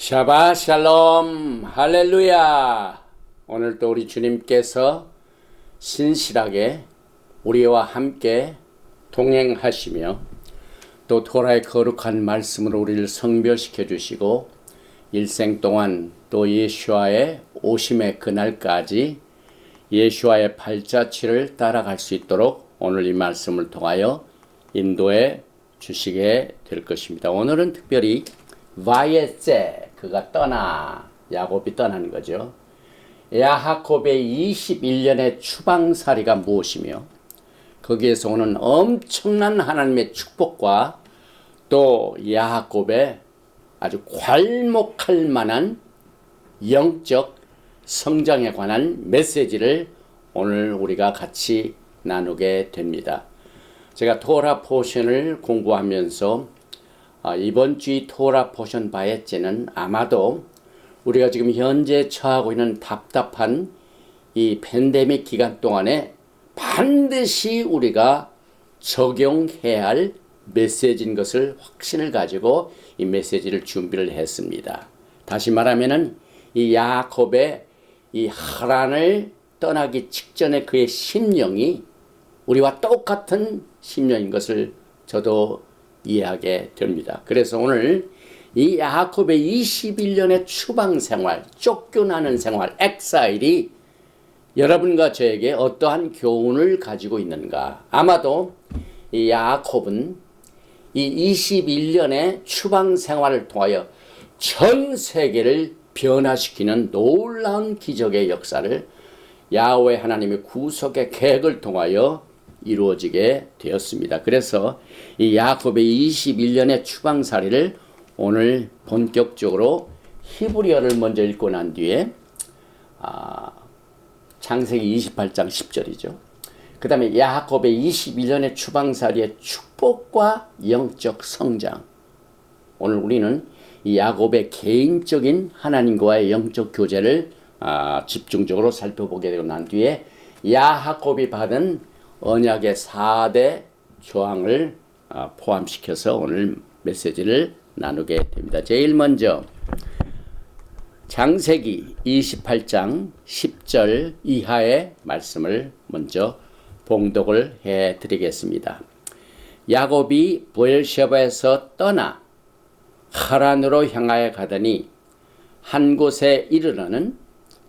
샤바 샬롬 할렐루야. 오늘도 우리 주님께서 신실하게 우리와 함께 동행하시며 또 토라의 거룩한 말씀으로 우리를 성별시켜 주시고 일생 동안 또 예수와의 오심의 그날까지 예수와의 발자취를 따라갈 수 있도록 오늘 이 말씀을 통하여 인도해 주시게 될 것입니다. 오늘은 특별히 바예세, 그가 떠나, 야곱이 떠나는 거죠. 야하콥의 21년의 추방살이가 무엇이며 거기에서 오는 엄청난 하나님의 축복과 또 야하콥의 아주 괄목할 만한 영적 성장에 관한 메시지를 오늘 우리가 같이 나누게 됩니다. 제가 토라 포션을 공부하면서 이번 주의 토라 포션 바예제는 아마도 우리가 지금 현재 처하고 있는 답답한 이 팬데믹 기간 동안에 반드시 우리가 적용해야 할 메시지인 것을 확신을 가지고 이 메시지를 준비를 했습니다. 다시 말하면은 이 야곱의 이 하란을 떠나기 직전에 그의 심령이 우리와 똑같은 심령인 것을 저도 이해하게 됩니다. 그래서 오늘 이 야곱의 21년의 추방 생활, 쫓겨나는 생활, 엑사일이 여러분과 저에게 어떠한 교훈을 가지고 있는가? 아마도 이 야곱은 이 21년의 추방 생활을 통하여 전 세계를 변화시키는 놀라운 기적의 역사를 야훼 하나님의 구속의 계획을 통하여 이루어지게 되었습니다. 그래서 이 야곱의 21년의 추방살이를 오늘 본격적으로 히브리어를 먼저 읽고 난 뒤에 창세기 28장 10절이죠. 그 다음에 야곱의 21년의 추방살이의 축복과 영적 성장. 오늘 우리는 이 야곱의 개인적인 하나님과의 영적 교제를 집중적으로 살펴보게 되고 난 뒤에 야곱이 받은 언약의 4대 조항을 포함시켜서 오늘 메시지를 나누게 됩니다. 제일 먼저 창세기 28장 10절 이하의 말씀을 먼저 봉독을 해드리겠습니다. 야곱이 브엘셰바에서 떠나 하란으로 향하여 가더니 한 곳에 이르러는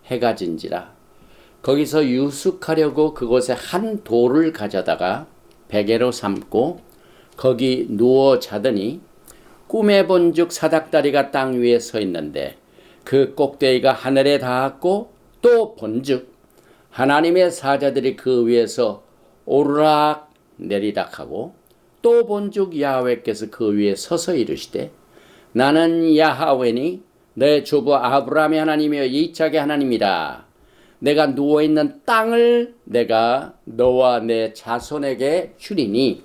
해가 진지라. 거기서 유숙하려고 그곳에 한 돌을 가져다가 베개로 삼고 거기 누워 자더니 꿈에 본즉 사닥다리가 땅 위에 서 있는데 그 꼭대기가 하늘에 닿았고 또 본즉 하나님의 사자들이 그 위에서 오르락 내리락 하고 또 본즉 야훼께서 그 위에 서서 이르시되 나는 야하웨니 너의 주부 아브라함의 하나님이여 이삭의 하나님이라. 내가 누워있는 땅을 내가 너와 내 자손에게 주리니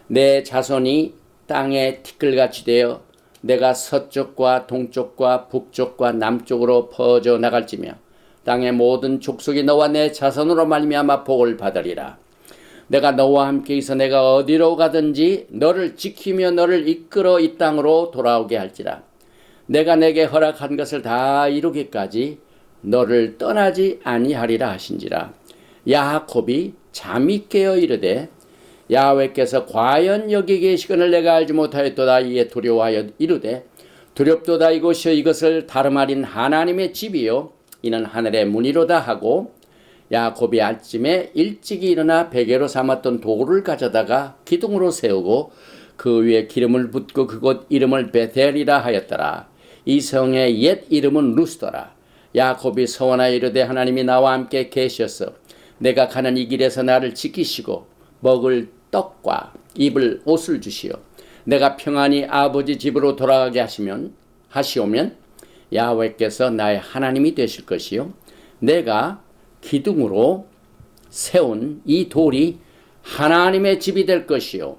내 자손이 땅에 티끌같이 되어 내가 서쪽과 동쪽과 북쪽과 남쪽으로 퍼져 나갈지며 땅의 모든 족속이 너와 내 자손으로 말미암아 복을 받으리라. 내가 너와 함께 있어 내가 어디로 가든지 너를 지키며 너를 이끌어 이 땅으로 돌아오게 할지라. 내가 내게 허락한 것을 다 이루기까지 너를 떠나지 아니하리라 하신지라. 야곱이 잠이 깨어 이르되 야훼께서 과연 여기 계시거늘 내가 알지 못하였도다. 이에 두려워하여 이르되 두렵도다. 이곳이여 이것을 다름 아닌 하나님의 집이요 이는 하늘의 문이로다 하고 야곱이 아침에 일찍이 일어나 베개로 삼았던 돌을 가져다가 기둥으로 세우고 그 위에 기름을 붓고 그곳 이름을 베델이라 하였더라. 이 성의 옛 이름은 루스더라. 야곱이 서원하여 이르되 하나님이 나와 함께 계셔서 내가 가는 이 길에서 나를 지키시고 먹을 떡과 입을 옷을 주시어 내가 평안히 아버지 집으로 돌아가게 하시오면 야훼께서 나의 하나님이 되실 것이요 내가 기둥으로 세운 이 돌이 하나님의 집이 될 것이요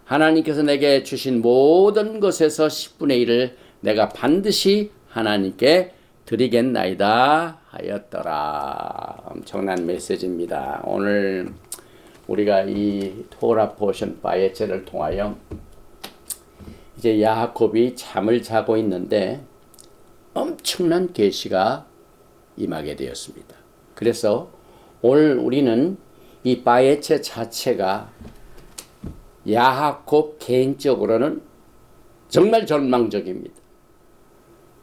하나님께서 내게 주신 모든 것에서 10분의 1을 내가 반드시 하나님께 드리겠나이다 하였더라. 엄청난 메시지입니다. 오늘 우리가 이 토라 포션 바예제를 통하여 이제 야곱이 잠을 자고 있는데 엄청난 계시가 임하게 되었습니다. 그래서 오늘 우리는 이 바에체 자체가 야하곱 개인적으로는 정말 절망적입니다.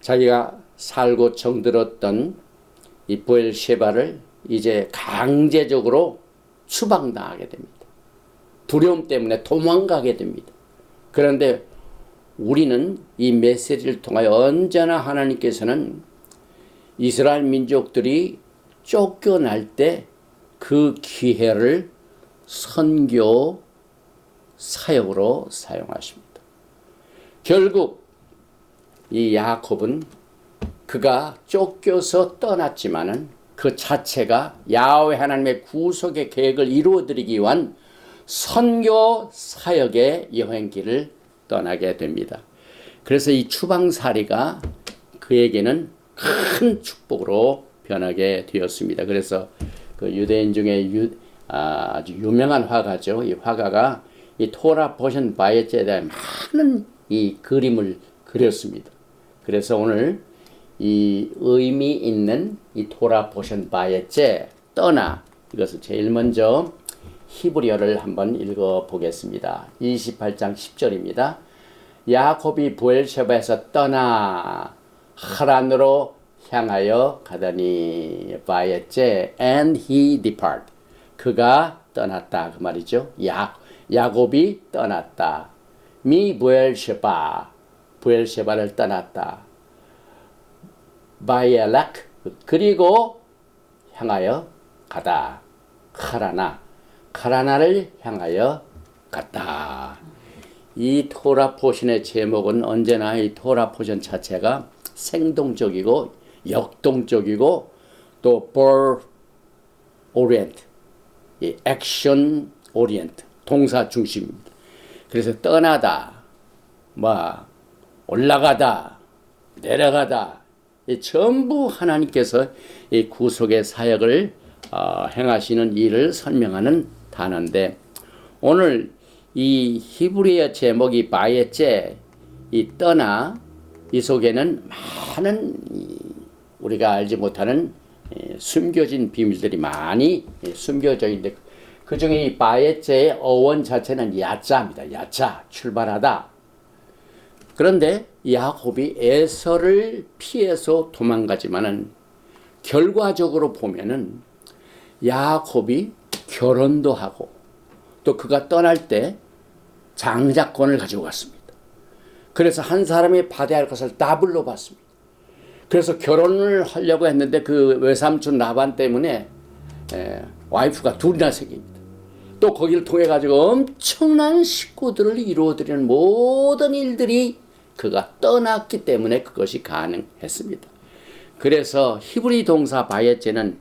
자기가 살고 정들었던 이 브엘셰바를 이제 강제적으로 추방당하게 됩니다. 두려움 때문에 도망가게 됩니다. 그런데 우리는 이 메시지를 통하여 언제나 하나님께서는 이스라엘 민족들이 쫓겨날 때 그 기회를 선교 사역으로 사용하십니다. 결국 이 야곱은 그가 쫓겨서 떠났지만은 그 자체가 야훼 하나님의 구속의 계획을 이루어드리기 위한 선교 사역의 여행길을 떠나게 됩니다. 그래서 이 추방살이가 그에게는 큰 축복으로 변하게 되었습니다. 그래서 그 유대인 중에 아주 유명한 화가죠. 이 화가가 이 토라 포션 바에체에 대한 많은 이 그림을 그렸습니다. 그래서 오늘 이 의미 있는 이 토라 포션 바에체 떠나 이것을 제일 먼저 히브리어를 한번 읽어 보겠습니다. 28장 10절입니다. 야곱이 브엘셰바에서 떠나 하란으로 향하여 가더니 바에체 and he depart. 그가 떠났다 그 말이죠. 야곱이 떠났다. 미 브엘셰바를 떠났다. 바이엘락 그리고 향하여 가다. 카라나를 향하여 갔다. 이 토라 포션의 제목은 언제나 이 토라 포션 자체가 생동적이고 역동적이고 또 verb orient, 이 액션 오리엔트, 동사 중심입니다. 그래서 떠나다, 올라가다, 내려가다, 이 전부 하나님께서 이 구속의 사역을 행하시는 일을 설명하는 단어인데 오늘 이 히브리어 제목이 바에체, 이 떠나 이 속에는 많은 우리가 알지 못하는 숨겨진 비밀들이 많이 숨겨져 있는데 그 중에 이 바에체의 어원 자체는 야자입니다. 야자, 출발하다. 그런데 야곱이 에서를 피해서 도망가지만은 결과적으로 보면은 야곱이 결혼도 하고 또 그가 떠날 때 장자권을 가지고 갔습니다. 그래서 한 사람이 받아야 할 것을 더블로 받습니다. 그래서 결혼을 하려고 했는데 그 외삼촌 라반 때문에 와이프가 둘이나 생깁니다. 또 거기를 통해 가지고 엄청난 식구들을 이루어드리는 모든 일들이 그가 떠났기 때문에 그것이 가능했습니다. 그래서 히브리 동사 바에체는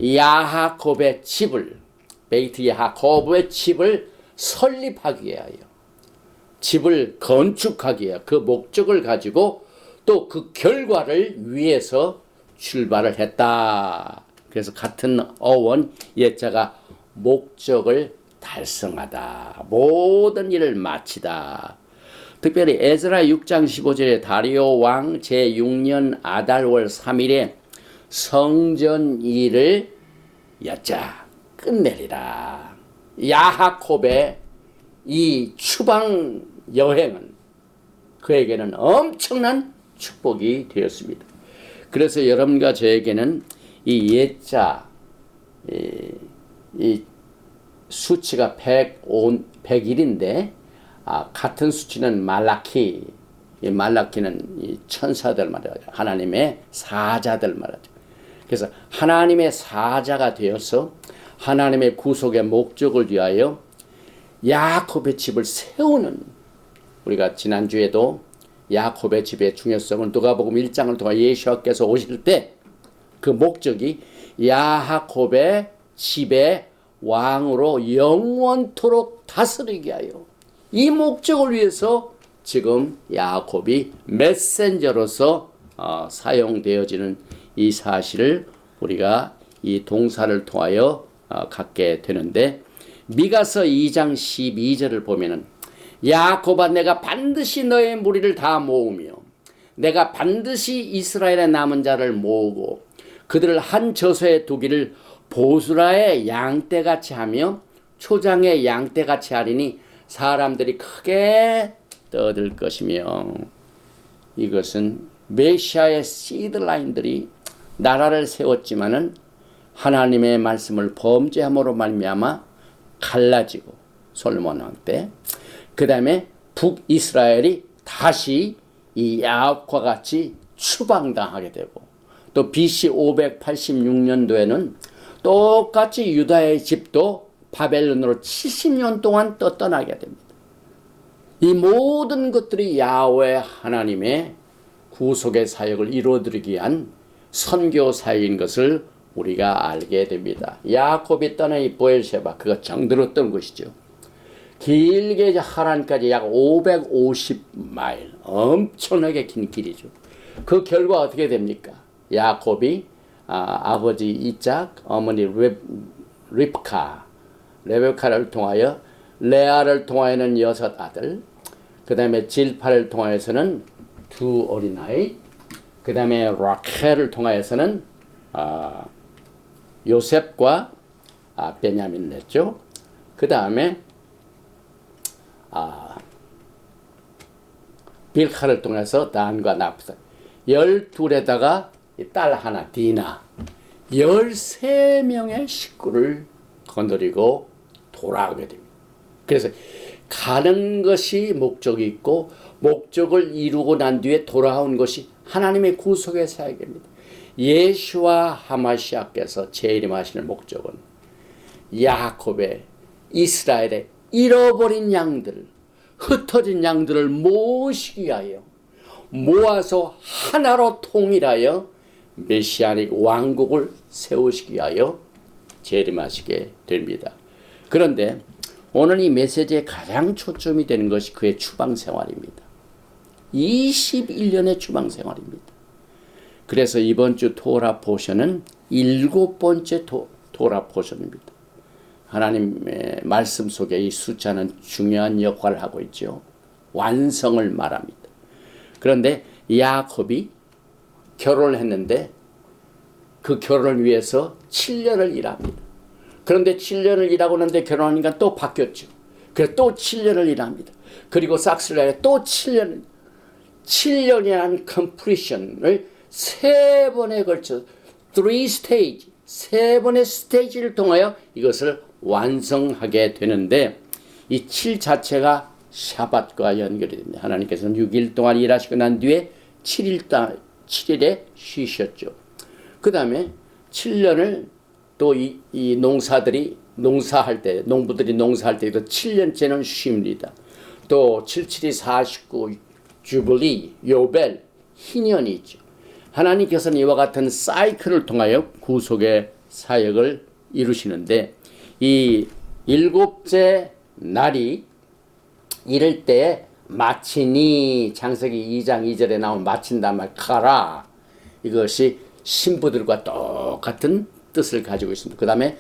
야하곱의 집을 베이트 야하곱의 집을 설립하기 위하여 집을 건축하기 위하여 그 목적을 가지고 또 그 결과를 위해서 출발을 했다. 그래서 같은 어원 예자가 목적을 달성하다. 모든 일을 마치다. 특별히 에스라 6장 15절에 다리오 왕 제6년 아달월 3일에 성전 일을 여자 끝내리라. 야하곱의 이 추방 여행은 그에게는 엄청난 축복이 되었습니다. 그래서 여러분과 저에게는 이 예자 이 수치가 101인데 같은 수치는 말라키, 이 말라키는 이 천사들 말이죠. 하나님의 사자들 말이죠. 그래서 하나님의 사자가 되어서 하나님의 구속의 목적을 위하여 야곱의 집을 세우는, 우리가 지난주에도 야곱의 집의 중요성을 누가복음 1장을 통해 예수께서 오실 때 그 목적이 야곱의 집의 왕으로 영원토록 다스리게 하여 이 목적을 위해서 지금 야곱이 메신저로서 사용되어지는 이 사실을 우리가 이 동사를 통하여 갖게 되는데 미가서 2장 12절을 보면은 야곱아 내가 반드시 너의 무리를 다 모으며 내가 반드시 이스라엘의 남은 자를 모으고 그들을 한 저소에 두기를 보수라의 양떼같이 하며 초장의 양떼같이 하리니 사람들이 크게 떠들 것이며. 이것은 메시아의 시드라인들이 나라를 세웠지만은 하나님의 말씀을 범죄함으로 말미암아 갈라지고 솔로몬 왕 때, 그 다음에 북이스라엘이 다시 이 야곱과 같이 추방당하게 되고, 또 BC 586년도에는 똑같이 유다의 집도 바벨론으로 70년 동안 떠나게 됩니다. 이 모든 것들이 야훼 하나님의 구속의 사역을 이루어드리기 위한 선교 사역인 것을 우리가 알게 됩니다. 야곱이 떠난 이 보엘셰바, 그가 정들었던 것이죠. 길게 하란까지 약 550마일, 엄청나게 긴 길이죠. 그 결과 어떻게 됩니까? 야곱이 아버지 이삭, 어머니 레베카를 통하여, 레아를 통하여는 6 아들, 그 다음에 질파를 통하여서는 2 어린아이, 그 다음에 라켈을 통하여서는 요셉과 베냐민을 냈죠. 그 다음에 빌카를 통해서 단과 납사, 12에다가 딸 하나 디나, 13명의 식구를 거느리고 돌아오게 됩니다. 그래서 가는 것이 목적이 있고 목적을 이루고 난 뒤에 돌아온 것이 하나님의 구속의 사역입니다. 예수와 하마시아께서 재림하시는 목적은 야곱의, 이스라엘의 잃어버린 양들, 흩어진 양들을 모으시기 위하여, 모아서 하나로 통일하여 메시아닉 왕국을 세우시기 위하여 재림하시게 됩니다. 그런데 오늘 이 메시지에 가장 초점이 되는 것이 그의 추방 생활입니다. 21년의 추방 생활입니다. 그래서 이번 주 토라 포션은 7번째 토라 포션입니다. 하나님의 말씀 속에 이 숫자는 중요한 역할을 하고 있죠. 완성을 말합니다. 그런데 야곱이 결혼을 했는데 그 결혼을 위해서 7년을 일합니다. 그런데 7년을 일하고 난데 결혼하니까 또 바뀌었죠. 그래서 또 7년을 일합니다. 그리고 싹스라에 또 7년이라는 컴플리션을 3번에 걸쳐 3 스테이지, 3번의 스테이지를 통하여 이것을 완성하게 되는데, 이 7 자체가 샤밧과 연결이 됩니다. 하나님께서는 6일 동안 일하시고 난 뒤에 7일에 쉬셨죠. 그 다음에 7년을 또 이 농사들이 농사할 때, 농부들이 농사할 때 7년째는 쉽니다. 또 77이 49, 주블리, 요벨, 희년이 있죠. 하나님께서는 이와 같은 사이클을 통하여 구속의 사역을 이루시는데, 이 7째 날이 이럴 때 마치니, 창세기 2장 2절에 나온 마친다 말 카라, 이것이 신부들과 똑같은 뜻을 가지고 있습니다. 그 다음에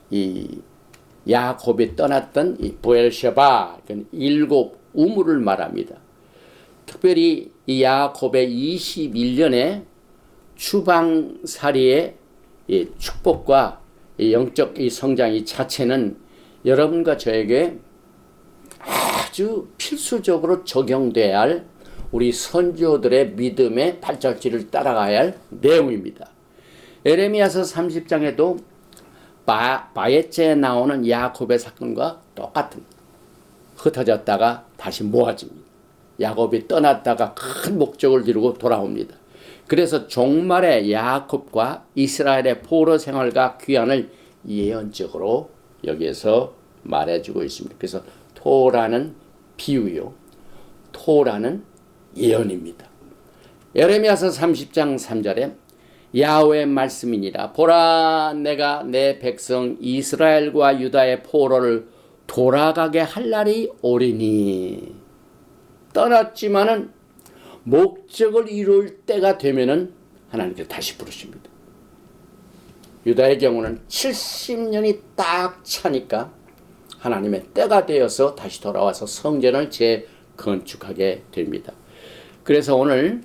이 야곱이 떠났던 이 보엘셰바, 7 우물을 말합니다. 특별히 이 야곱의 21년의 추방살이의 이 축복과 이 영적 이 성장 이 자체는 여러분과 저에게 아주 필수적으로 적용돼야 할 우리 선지자들의 믿음의 발자취를 따라가야 할 내용입니다. 에레미야서 30장에도 바에체에 나오는 야곱의 사건과 똑같은, 흩어졌다가 다시 모아집니다. 야곱이 떠났다가 큰 목적을 이루고 돌아옵니다. 그래서 종말의 야곱과 이스라엘의 포로 생활과 귀환을 예언적으로 여기에서 말해주고 있습니다. 그래서 토라는 비유요, 토라는 예언입니다. 에레미야서 30장 3절에 야훼의 말씀이니라. 보라, 내가 내 백성 이스라엘과 유다의 포로를 돌아가게 할 날이 오리니. 떠났지만은 목적을 이룰 때가 되면은 하나님께서 다시 부르십니다. 유다의 경우는 70년이 딱 차니까 하나님의 때가 되어서 다시 돌아와서 성전을 재건축하게 됩니다. 그래서 오늘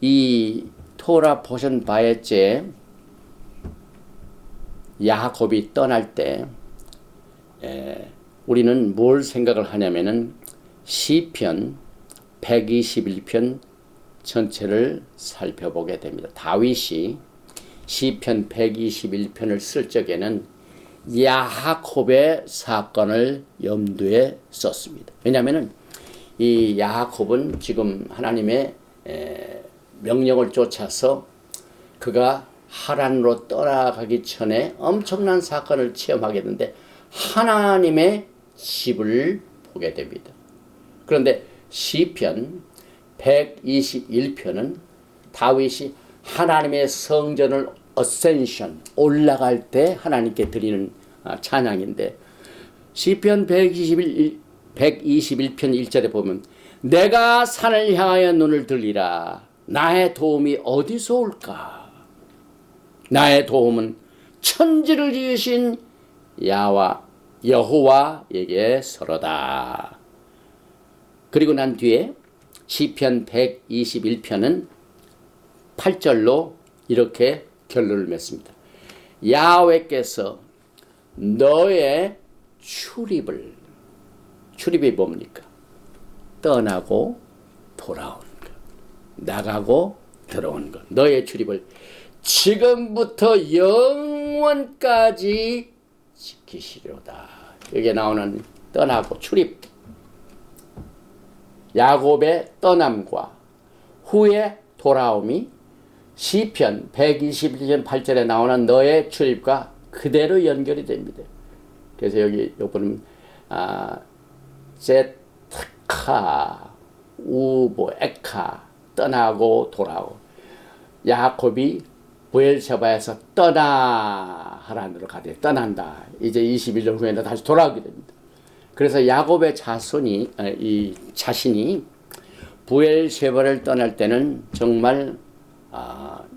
이 토라 보신 바에째 야곱이 떠날 때 우리는 뭘 생각을 하냐면은 시편 121편 전체를 살펴보게 됩니다. 다윗이 시편 121편을 쓸 적에는 야곱의 사건을 염두에 썼습니다. 왜냐하면은 이 야곱은 지금 하나님의 명령을 쫓아서 그가 하란으로 떠나가기 전에 엄청난 사건을 체험하게 되는데 하나님의 집을 보게 됩니다. 그런데 시편 121편은 다윗이 하나님의 성전을 어센션 올라갈 때 하나님께 드리는 찬양인데 시편 121편 1절에 보면 내가 산을 향하여 눈을 들리라 나의 도움이 어디서 올까 나의 도움은 천지를 지으신 여호와에게 서로다. 그리고 난 뒤에 시편 121편은 8절로 이렇게 결론을 맺습니다. 야훼께서 너의 출입이 뭡니까? 떠나고 돌아오는 것, 나가고 들어오는 것, 너의 출입을 지금부터 영원까지 지키시려다. 여기에 나오는 떠나고 출입, 야곱의 떠남과 후에 돌아옴이 시편 121편 8절에 나오는 너의 출입과 그대로 연결이 됩니다. 그래서 여기 보면 제트카 우보 에카 떠나고 돌아오 야곱이 부엘세바에서 떠나 하란으로 가되 떠난다. 이제 21년 후에는 다시 돌아오게 됩니다. 그래서 야곱의 자신이 부엘세바를 떠날 때는 정말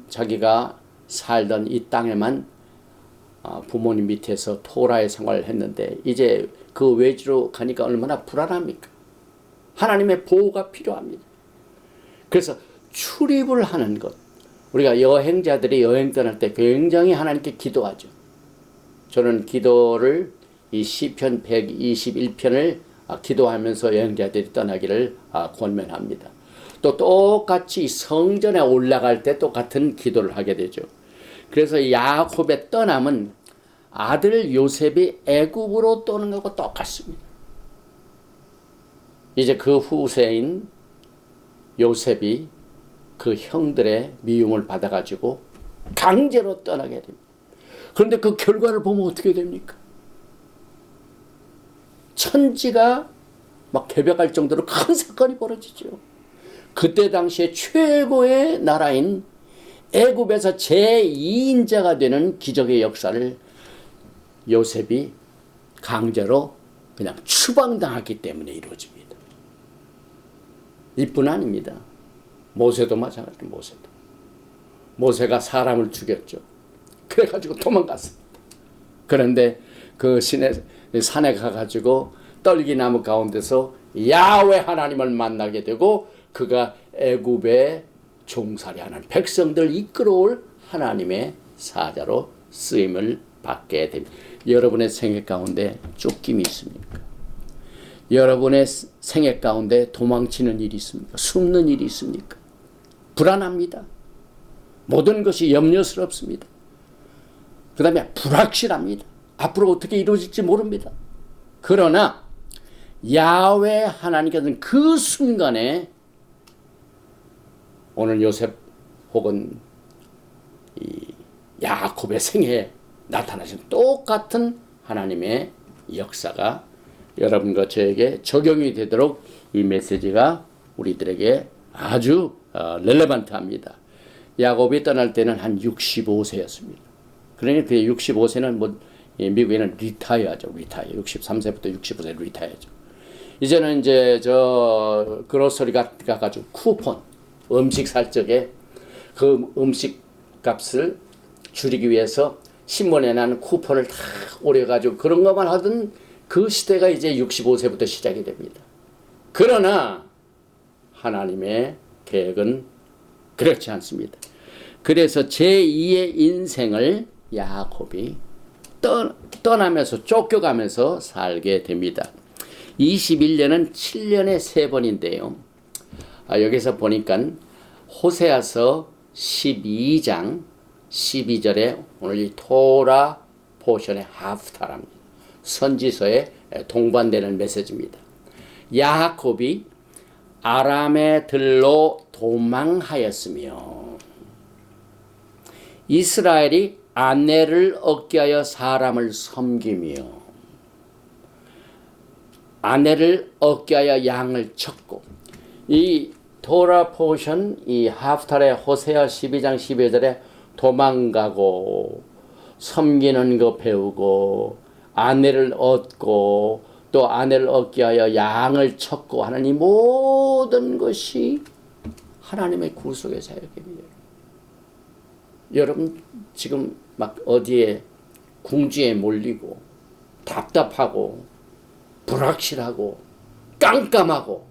자기가 살던 이 땅에만 부모님 밑에서 토라의 생활을 했는데 이제 그 외지로 가니까 얼마나 불안합니까? 하나님의 보호가 필요합니다. 그래서 출입을 하는 것. 우리가 여행자들이 여행 떠날 때 굉장히 하나님께 기도하죠. 저는 기도를 이 시편 121편을 기도하면서 여행자들이 떠나기를 권면합니다. 또 똑같이 성전에 올라갈 때 똑같은 기도를 하게 되죠. 그래서 야곱의 떠남은 아들 요셉이 애굽으로 떠는 것과 똑같습니다. 이제 그 후세인 요셉이 그 형들의 미움을 받아가지고 강제로 떠나게 됩니다. 그런데 그 결과를 보면 어떻게 됩니까? 천지가 막 개벽할 정도로 큰 사건이 벌어지죠. 그때 당시에 최고의 나라인 애굽에서 제2인자가 되는 기적의 역사를 요셉이 강제로 그냥 추방당했기 때문에 이루어집니다. 이뿐 아닙니다. 모세도 마찬가지로 모세가 사람을 죽였죠. 그래가지고 도망갔습니다. 그런데 그 산에 가가지고 떨기나무 가운데서 야훼 하나님을 만나게 되고 그가 애굽의 종살이하는 백성들 이끌어올 하나님의 사자로 쓰임을 받게 됩니다. 여러분의 생애 가운데 쫓김이 있습니까? 여러분의 생애 가운데 도망치는 일이 있습니까? 숨는 일이 있습니까? 불안합니다. 모든 것이 염려스럽습니다. 그 다음에 불확실합니다. 앞으로 어떻게 이루어질지 모릅니다. 그러나 야훼 하나님께서는 그 순간에 오늘 요셉 혹은 이 야곱의 생애에 나타나신 똑같은 하나님의 역사가 여러분과 저에게 적용이 되도록 이 메시지가 우리들에게 아주 렐레반트합니다. 야곱이 떠날 때는 한 65세였습니다. 그러니까 그 65세는 미국에는 리타이어죠. 63세부터 65세 리타이어죠. 이제는 이제 그로서리 가가지고 쿠폰 음식 살 적에 그 음식 값을 줄이기 위해서 신문에 나는 쿠폰을 다 오려가지고 그런 것만 하던 그 시대가 이제 65세부터 시작이 됩니다. 그러나 하나님의 계획은 그렇지 않습니다. 그래서 제2의 인생을 야곱이 떠나면서 쫓겨가면서 살게 됩니다. 21년은 7년에 3번인데요. 여기서 보니까 호세아서 12장 12절에 오늘 이 토라 포션의 하프타랍니다. 선지서에 동반되는 메시지입니다. 야곱이 아람의 들로 도망하였으며 이스라엘이 아내를 얻게 하여 사람을 섬기며 아내를 얻게 하여 양을 쳤고, 이 토라 포션 이 하프탈의 호세아 12장 12절에 도망가고 섬기는 거 배우고 아내를 얻고 또 아내를 얻게 하여 양을 쳤고 하는 이 모든 것이 하나님의 구속의 사역입니다. 여러분 지금 막 어디에 궁지에 몰리고 답답하고 불확실하고 깜깜하고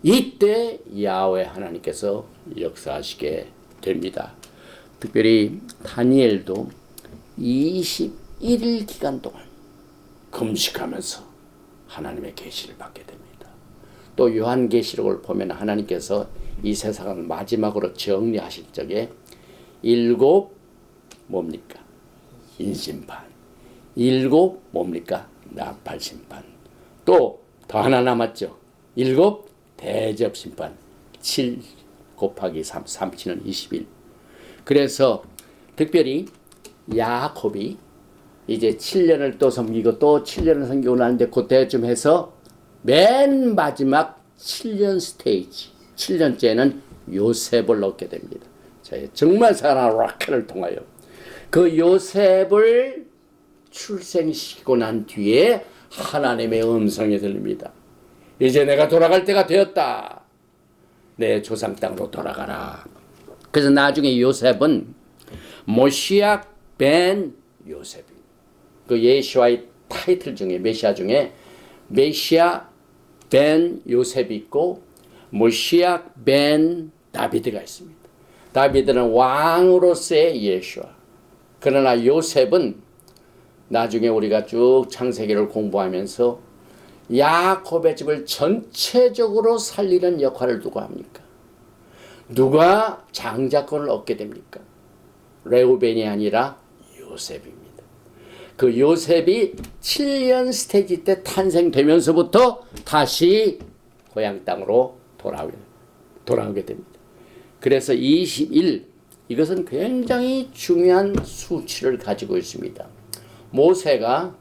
이때 야훼 하나님께서 역사하시게 됩니다. 특별히 다니엘도 21일 기간 동안 금식하면서 하나님의 계시를 받게 됩니다. 또 요한계시록을 보면 하나님께서 이 세상을 마지막으로 정리하실 적에 7 뭡니까? 인심판. 7 뭡니까? 나팔심판. 또 더 하나 남았죠. 7 대접심판. 7 곱하기 3, 3치는 21. 그래서 특별히 야곱이 이제 7년을 또 섬기고 또 7년을 섬기고 나는데 그때쯤 해서 맨 마지막 7년 스테이지, 7년째는 요셉을 얻게 됩니다. 정말 사랑하는 라켈을 통하여 그 요셉을 출생시키고 난 뒤에 하나님의 음성이 들립니다. 이제 내가 돌아갈 때가 되었다. 내 조상 땅으로 돌아가라. 그래서 나중에 요셉은 모시아 벤 요셉입니다. 그 예수와의 타이틀 중에 메시아 중에 메시아 벤 요셉이 있고 모시아 벤 다비드가 있습니다. 다비드는 왕으로서의 예수와. 그러나 요셉은 나중에 우리가 쭉 창세기를 공부하면서 야곱의 집을 전체적으로 살리는 역할을 누가 합니까? 누가 장자권을 얻게 됩니까? 레우벤이 아니라 요셉입니다. 그 요셉이 7년 스테이지 때 탄생되면서부터 다시 고향 땅으로 돌아오게 됩니다. 그래서 21, 이것은 굉장히 중요한 수치를 가지고 있습니다. 모세가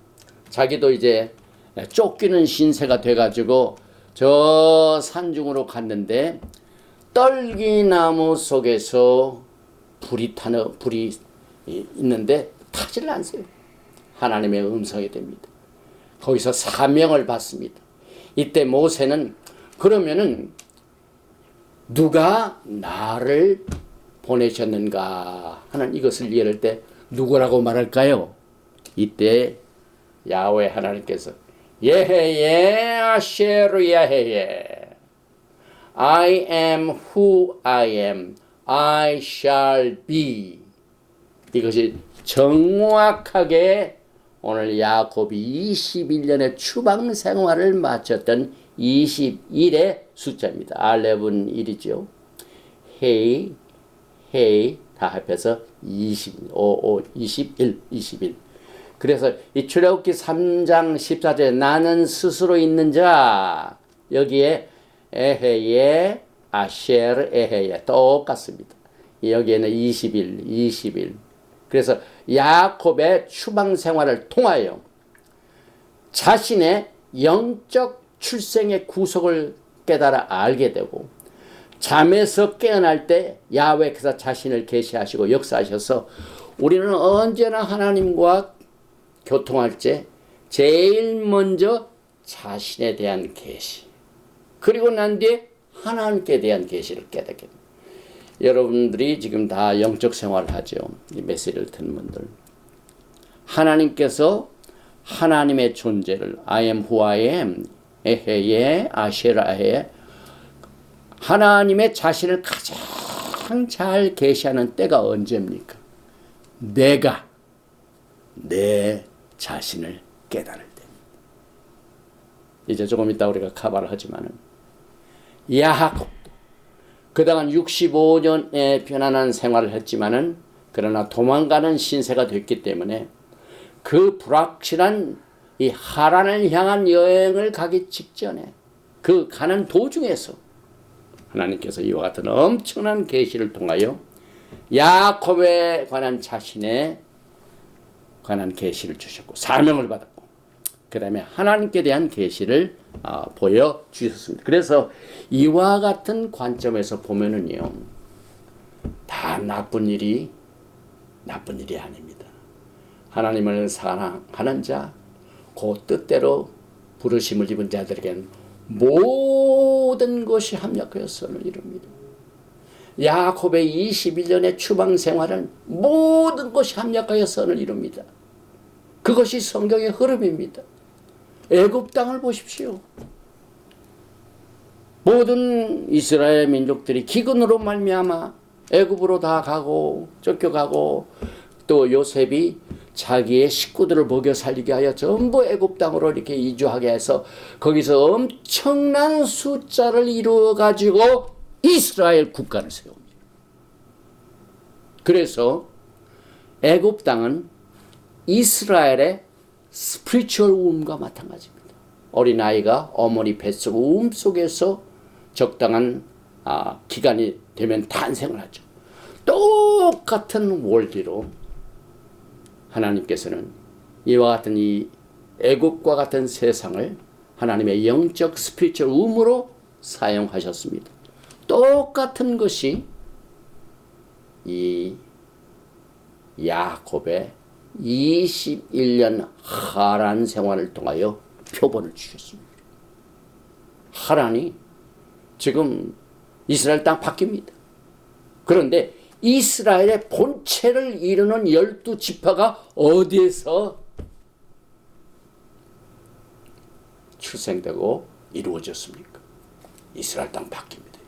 자기도 이제 쫓기는 신세가 돼가지고 저 산중으로 갔는데 떨기나무 속에서 불이 있는데 타지를 않으세요. 하나님의 음성이 됩니다. 거기서 사명을 받습니다. 이때 모세는 그러면은 누가 나를 보내셨는가 하는 이것을 이해할 때 누구라고 말할까요? 이때 야훼 하나님께서 예헤예 아셰르 야헤예 I am who I am. I shall be. 이것이 정확하게 오늘 야곱이 21년의 추방 생활을 마쳤던 21의 숫자입니다. 알렙은 1이죠. 헤이, 헤이 다 합해서 21. 그래서 이 출애굽기 3장 14절에 나는 스스로 있는 자 여기에 에헤예 아셰르 에헤예 똑같습니다. 여기에는 21. 그래서 야곱의 추방 생활을 통하여 자신의 영적 출생의 구속을 깨달아 알게 되고 잠에서 깨어날 때 야훼께서 자신을 계시하시고 역사하셔서 우리는 언제나 하나님과 교통할 때 제일 먼저 자신에 대한 계시 그리고 난 뒤에 하나님께 대한 계시를 깨닫게 됩니다. 여러분들이 지금 다 영적 생활을 하죠. 이 메시지를 듣는 분들. 하나님께서 하나님의 존재를 I am who I am 에헤예 아셰라에 하나님의 자신을 가장 가장 잘 계시하는 때가 언제입니까? 내가 내 자신을 깨달을 때. 이제 조금 이따 우리가 카바를 하지만은 야곱도 그동안 65년의 편안한 생활을 했지만은 그러나 도망가는 신세가 됐기 때문에 그 불확실한 이 하란을 향한 여행을 가기 직전에 그 가는 도중에서 하나님께서 이와 같은 엄청난 계시를 통하여 야곱에 관한 자신에 관한 계시를 주셨고 사명을 받았고 그 다음에 하나님께 대한 계시를 보여주셨습니다. 그래서 이와 같은 관점에서 보면은요, 다 나쁜 일이 아닙니다. 하나님을 사랑하는 자, 그 뜻대로 부르심을 입은 자들에게는 모든 것이 합력하여 선을 이룹니다. 야곱의 21년의 추방 생활은 모든 것이 합력하여 선을 이룹니다. 그것이 성경의 흐름입니다. 애굽 땅을 보십시오. 모든 이스라엘 민족들이 기근으로 말미암아 애굽으로 다 가고 쫓겨가고 또 요셉이 자기의 식구들을 먹여 살리게 하여 전부 애굽 땅으로 이렇게 이주하게 해서 거기서 엄청난 숫자를 이루어 가지고 이스라엘 국가를 세웁니다. 그래서 애굽 땅은 이스라엘의 스피리추얼 우음과 마찬가지입니다. 어린아이가 어머니 뱃속 우음 속에서 적당한 기간이 되면 탄생을 하죠. 똑같은 원리로 하나님께서는 이와 같은 이 애국과 같은 세상을 하나님의 영적 스피리추얼 우음으로 사용하셨습니다. 똑같은 것이 이 야곱의 21년 하란 생활을 통하여 표본을 주셨습니다. 하란이 지금 이스라엘 땅 바뀝니다. 그런데 이스라엘의 본체를 이루는 12지파가 어디에서 출생되고 이루어졌습니까? 이스라엘 땅 바뀝니다.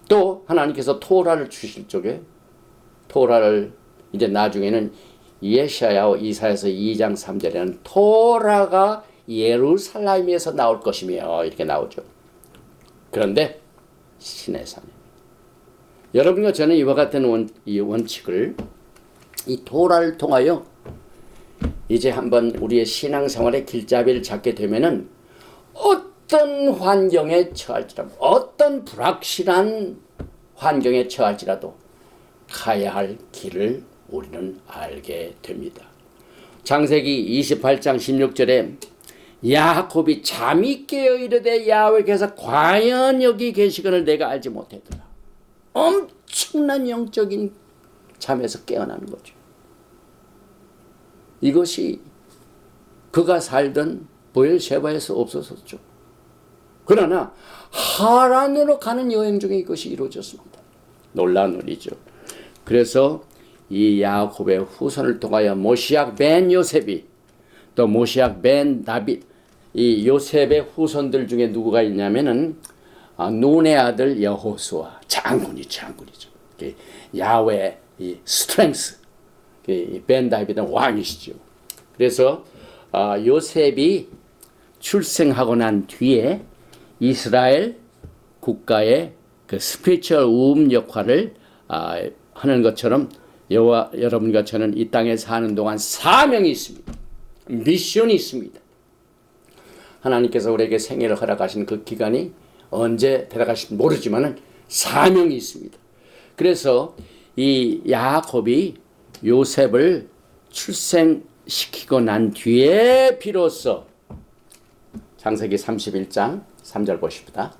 또 하나님께서 토라를 주실 적에 토라를 이제 나중에는 예샤야와 이사야서 2장 3절에는 토라가 예루살렘에서 나올 것이며 이렇게 나오죠. 그런데 시내산에 여러분과 저는 이와 같은 이 원칙을 이 토라를 통하여 이제 한번 우리의 신앙생활의 길잡이를 잡게 되면은 어떤 환경에 처할지라도 어떤 불확실한 환경에 처할지라도 가야 할 길을 우리는 알게 됩니다. 창세기 28장 16절에 야곱이 잠이 깨어 이르되 야훼께서 과연 여기 계시거늘 내가 알지 못하더라. 엄청난 영적인 잠에서 깨어나는 거죠. 이것이 그가 살던 보엘셰바에서 없어졌죠. 그러나 하란으로 가는 여행 중에 이것이 이루어졌습니다. 놀라운 일이죠. 그래서 이 야곱의 후손을 통하여 모시앗 벤 요셉이 또 모시앗 벤 다빗 이 요셉의 후손들 중에 누구가 있냐면은 눈의 아들 여호수아 장군이죠. 야훼 이 스트렝스 벤 다빗은 왕이시죠. 그래서 요셉이 출생하고 난 뒤에 이스라엘 국가의 그 스피리추얼 우음 역할을 하는 것처럼 여러분과 저는 이 땅에 사는 동안 사명이 있습니다. 미션이 있습니다. 하나님께서 우리에게 생애를 허락하신 그 기간이 언제 들어가실지 모르지만 사명이 있습니다. 그래서 이 야곱이 요셉을 출생시키고 난 뒤에 비로소 창세기 31장 3절 보십니다.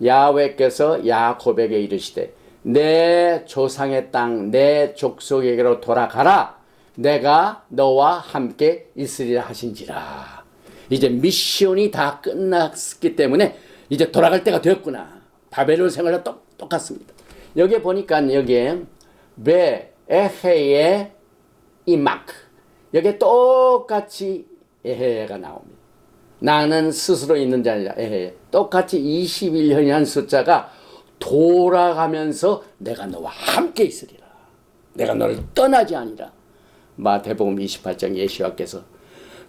야훼께서 야곱에게 이르시되 내 조상의 땅 내 족속에게로 돌아가라. 내가 너와 함께 있으리라 하신지라. 이제 미션이 다 끝났기 때문에 이제 돌아갈 때가 되었구나. 바벨론 생활과 똑같습니다. 여기에 보니까 여기에 베 에헤의 이마크 여기에 똑같이 에헤가 나옵니다. 나는 스스로 있는 자니라 에헤 똑같이 21년이라는 숫자가 돌아가면서 내가 너와 함께 있으리라. 내가 너를 떠나지 아니라. 마태복음 28장 예수께서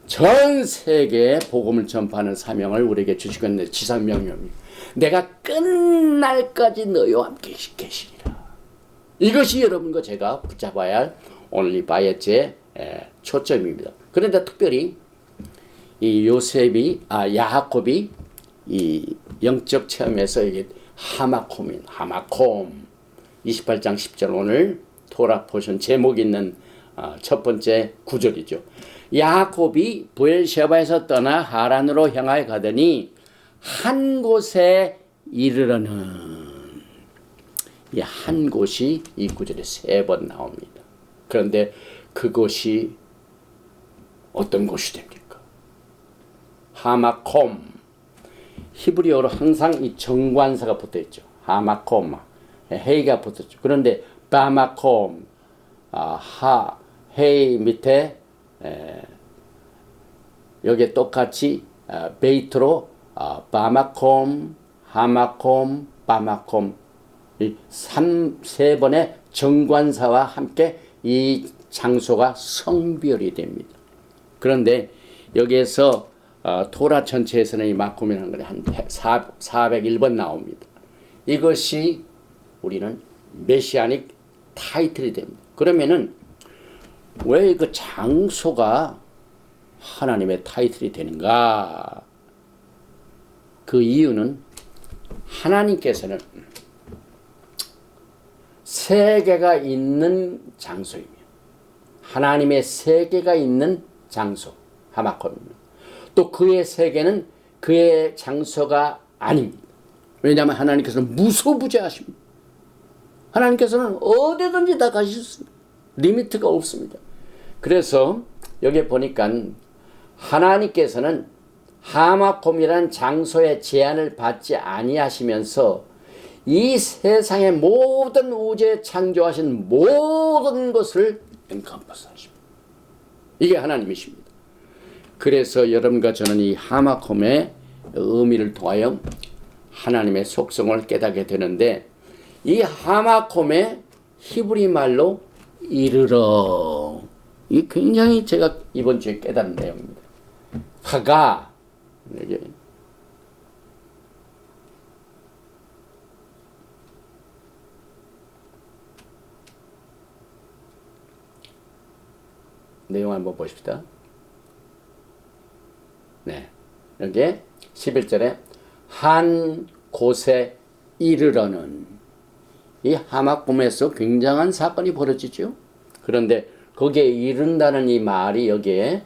전 세계에 복음을 전파하는 사명을 우리에게 주시겠네. 지상명령입니다. 내가 끝날까지 너희와 함께 계시리라. 이것이 여러분과 제가 붙잡아야 할 오늘 이 바이에츠의 초점입니다. 그런데 특별히 이 야하콥이 이 영적 체험에서 이게 하마콤 28장 10절 오늘 토라 포션 제목 있는 첫 번째 구절이죠. 야하콥이 브엘셰바에서 떠나 하란으로 향하여 가더니 한 곳에 이르러는 이 한 곳이 이 구절에 3번 나옵니다. 그런데 그곳이 어떤 곳이 됩니까? 하마콤. 히브리어로 항상 이 정관사가 붙어 있죠. 하마콤, 헤이가 붙었죠. 그런데 바마콤, 헤이 밑에 여기에 똑같이 베이트로 바마콤, 하마콤, 바마콤 이 세 번의 정관사와 함께 이 장소가 성별이 됩니다. 그런데 여기에서 토라 전체에서는 이 마콤이라는 것이 한 401번 나옵니다. 이것이 우리는 메시아닉 타이틀이 됩니다. 그러면은 왜 그 장소가 하나님의 타이틀이 되는가? 그 이유는 하나님께서는 세계가 있는 장소이며 하나님의 세계가 있는 장소 하마콤입니다. 또 그의 세계는 그의 장소가 아닙니다. 왜냐하면 하나님께서는 무소부재하십니다. 하나님께서는 어디든지 다 가셨습니다. 리미트가 없습니다. 그래서 여기 보니까 하나님께서는 하마콤이라는 장소의 제한을 받지 아니하시면서 이 세상의 모든 우주에 창조하신 모든 것을 엔컴퍼스 하십니다. 이게 하나님이십니다. 그래서 여러분과 저는 이 하마콤의 의미를 통하여 하나님의 속성을 깨닫게 되는데 이 하마콤의 히브리 말로 이르러 이 굉장히 제가 이번 주에 깨달은 내용입니다. 하가 내용 한번 보십시다. 네. 여기 11절에 한 곳에 이르러는 이 하마콤에서 굉장한 사건이 벌어지죠. 그런데 거기에 이른다는 이 말이 여기에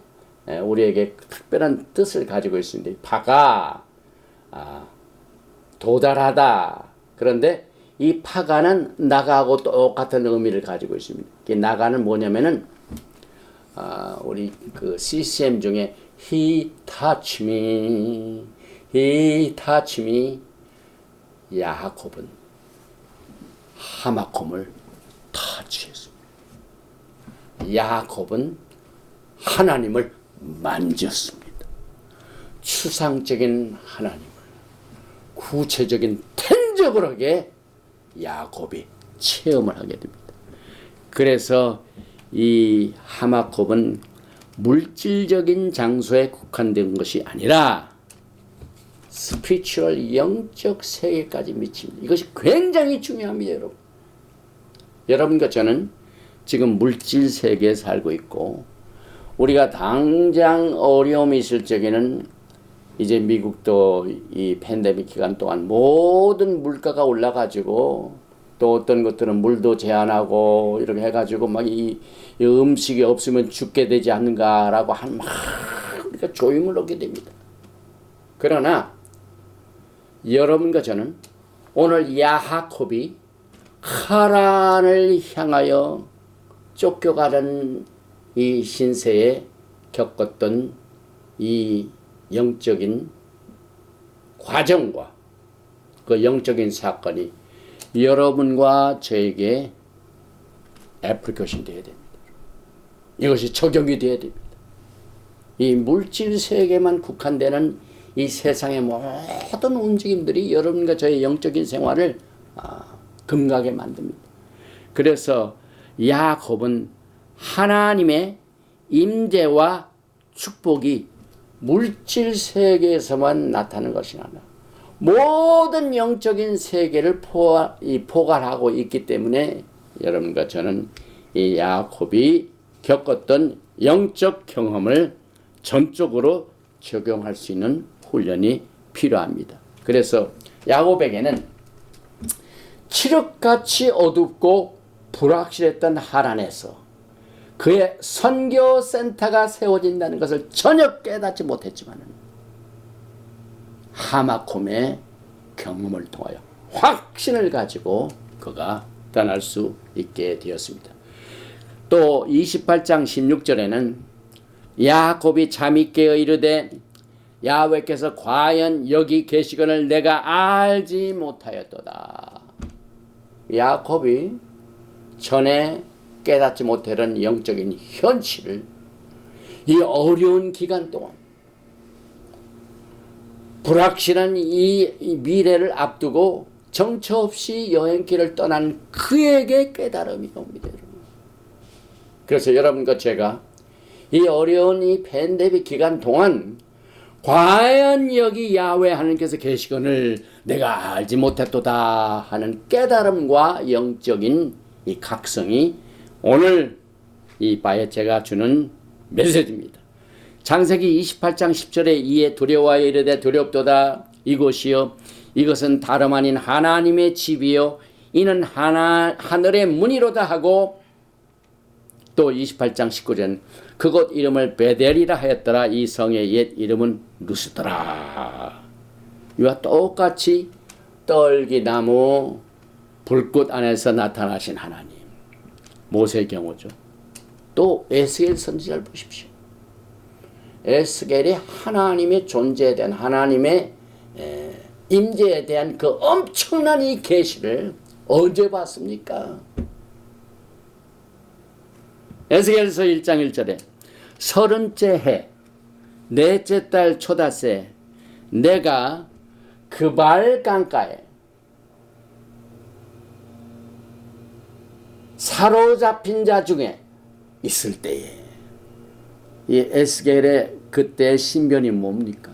우리에게 특별한 뜻을 가지고 있습니다. 파가 도달하다. 그런데 이 파가는 나가하고 똑같은 의미를 가지고 있습니다. 이 나가는 뭐냐면은 우리 그 CCM 중에 He touch me, He touch me. 야하콥은 하마콤을 터치했습니다. 야하콥은 하나님을 만졌습니다. 추상적인 하나님을 구체적인 텐저블하게 야곱이 체험을 하게 됩니다. 그래서 이 하마콥은 물질적인 장소에 국한된 것이 아니라 스피리추얼 영적 세계까지 미칩니다. 이것이 굉장히 중요합니다, 여러분. 여러분과 저는 지금 물질 세계에 살고 있고 우리가 당장 어려움이 있을 적에는 이제 미국도 이 팬데믹 기간 동안 모든 물가가 올라가지고 또 어떤 것들은 물도 제한하고 이렇게 해가지고 막 이 음식이 없으면 죽게 되지 않는가라고 막 우리가 조임을 얻게 됩니다. 그러나 여러분과 저는 오늘 야하콥이 하란을 향하여 쫓겨가는 이 신세에 겪었던 이 영적인 과정과 그 영적인 사건이 여러분과 저에게 애플리케이션 되어야 됩니다. 이것이 적용이 되어야 됩니다. 이 물질 세계만 국한되는 이 세상의 모든 움직임들이 여러분과 저의 영적인 생활을 금가게 만듭니다. 그래서 야곱은 하나님의 임재와 축복이 물질 세계에서만 나타나는 것이 아니라 모든 영적인 세계를 포괄하고 있기 때문에 여러분과 저는 이 야곱이 겪었던 영적 경험을 전적으로 적용할 수 있는 훈련이 필요합니다. 그래서 야곱에게는 칠흑같이 어둡고 불확실했던 하란에서 그의 선교센터가 세워진다는 것을 전혀 깨닫지 못했지만 하마콤의 경험을 통하여 확신을 가지고 그가 떠날 수 있게 되었습니다. 또 28장 16절에는 야곱이 잠이 깨어 이르되 야훼께서 과연 여기 계시거늘 내가 알지 못하였도다. 야곱이 전에 깨닫지 못했던 영적인 현실을 이 어려운 기간 동안 불확실한 이 미래를 앞두고 정처 없이 여행길을 떠난 그에게 깨달음이 옵니다. 그래서 여러분과 제가 이 어려운 이 팬데믹 기간 동안 과연 여기 야훼 하나님께서 계시거늘 내가 알지 못했도다 하는 깨달음과 영적인 이 각성이 오늘 이 바에 제가 주는 메시지입니다. 창세기 28장 10절에 이에 두려워하여 이르되 두렵도다 이곳이요 이것은 다름 아닌 하나님의 집이요 이는 하늘의 문이로다 하고 또 28장 19절 그곳 이름을 베델이라 하였더라 이 성의 옛 이름은 루스더라. 이와 똑같이 떨기나무 불꽃 안에서 나타나신 하나님 모세의 경우죠. 또 에스겔 선지자를 보십시오. 에스겔이 하나님의 존재에 대한 하나님의 임재에 대한 그 엄청난 이 계시를 언제 봤습니까? 에스겔서 1장 1절에 30째 해 넷째 달 초닷새 내가 그발 강가에 사로잡힌 자 중에 있을 때에 이 에스겔의 그때 신변이 뭡니까?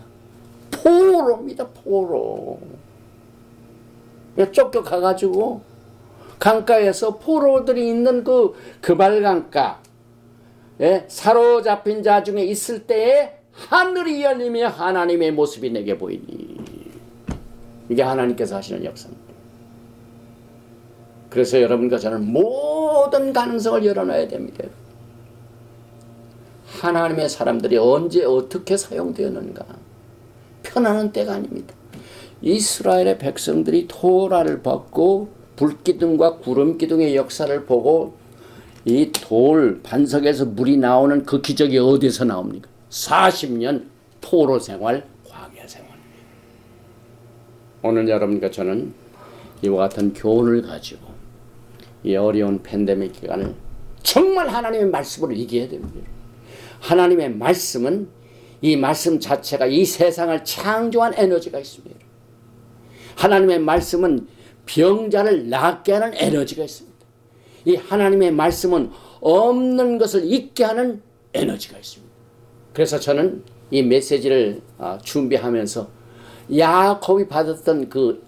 포로입니다. 포로. 쫓겨가가지고 강가에서 포로들이 있는 그 그발강가 사로잡힌 자 중에 있을 때에 하늘이 열리며 하나님의 모습이 내게 보이니 이게 하나님께서 하시는 역사입니다. 그래서 여러분과 저는 모든 가능성을 열어놔야 됩니다. 하나님의 사람들이 언제 어떻게 사용되었는가 편안한 때가 아닙니다. 이스라엘의 백성들이 토라를 받고 불기둥과 구름기둥의 역사를 보고 이 돌 반석에서 물이 나오는 그 기적이 어디서 나옵니까? 40년 포로 생활, 광야 생활. 오늘 여러분과 저는 이와 같은 교훈을 가지고 이 어려운 팬데믹 기간을 정말 하나님의 말씀으로 이겨야 됩니다. 하나님의 말씀은 이 말씀 자체가 이 세상을 창조한 에너지가 있습니다. 하나님의 말씀은 병자를 낫게 하는 에너지가 있습니다. 이 하나님의 말씀은 없는 것을 있게 하는 에너지가 있습니다. 그래서 저는 이 메시지를 준비하면서 야곱이 받았던 그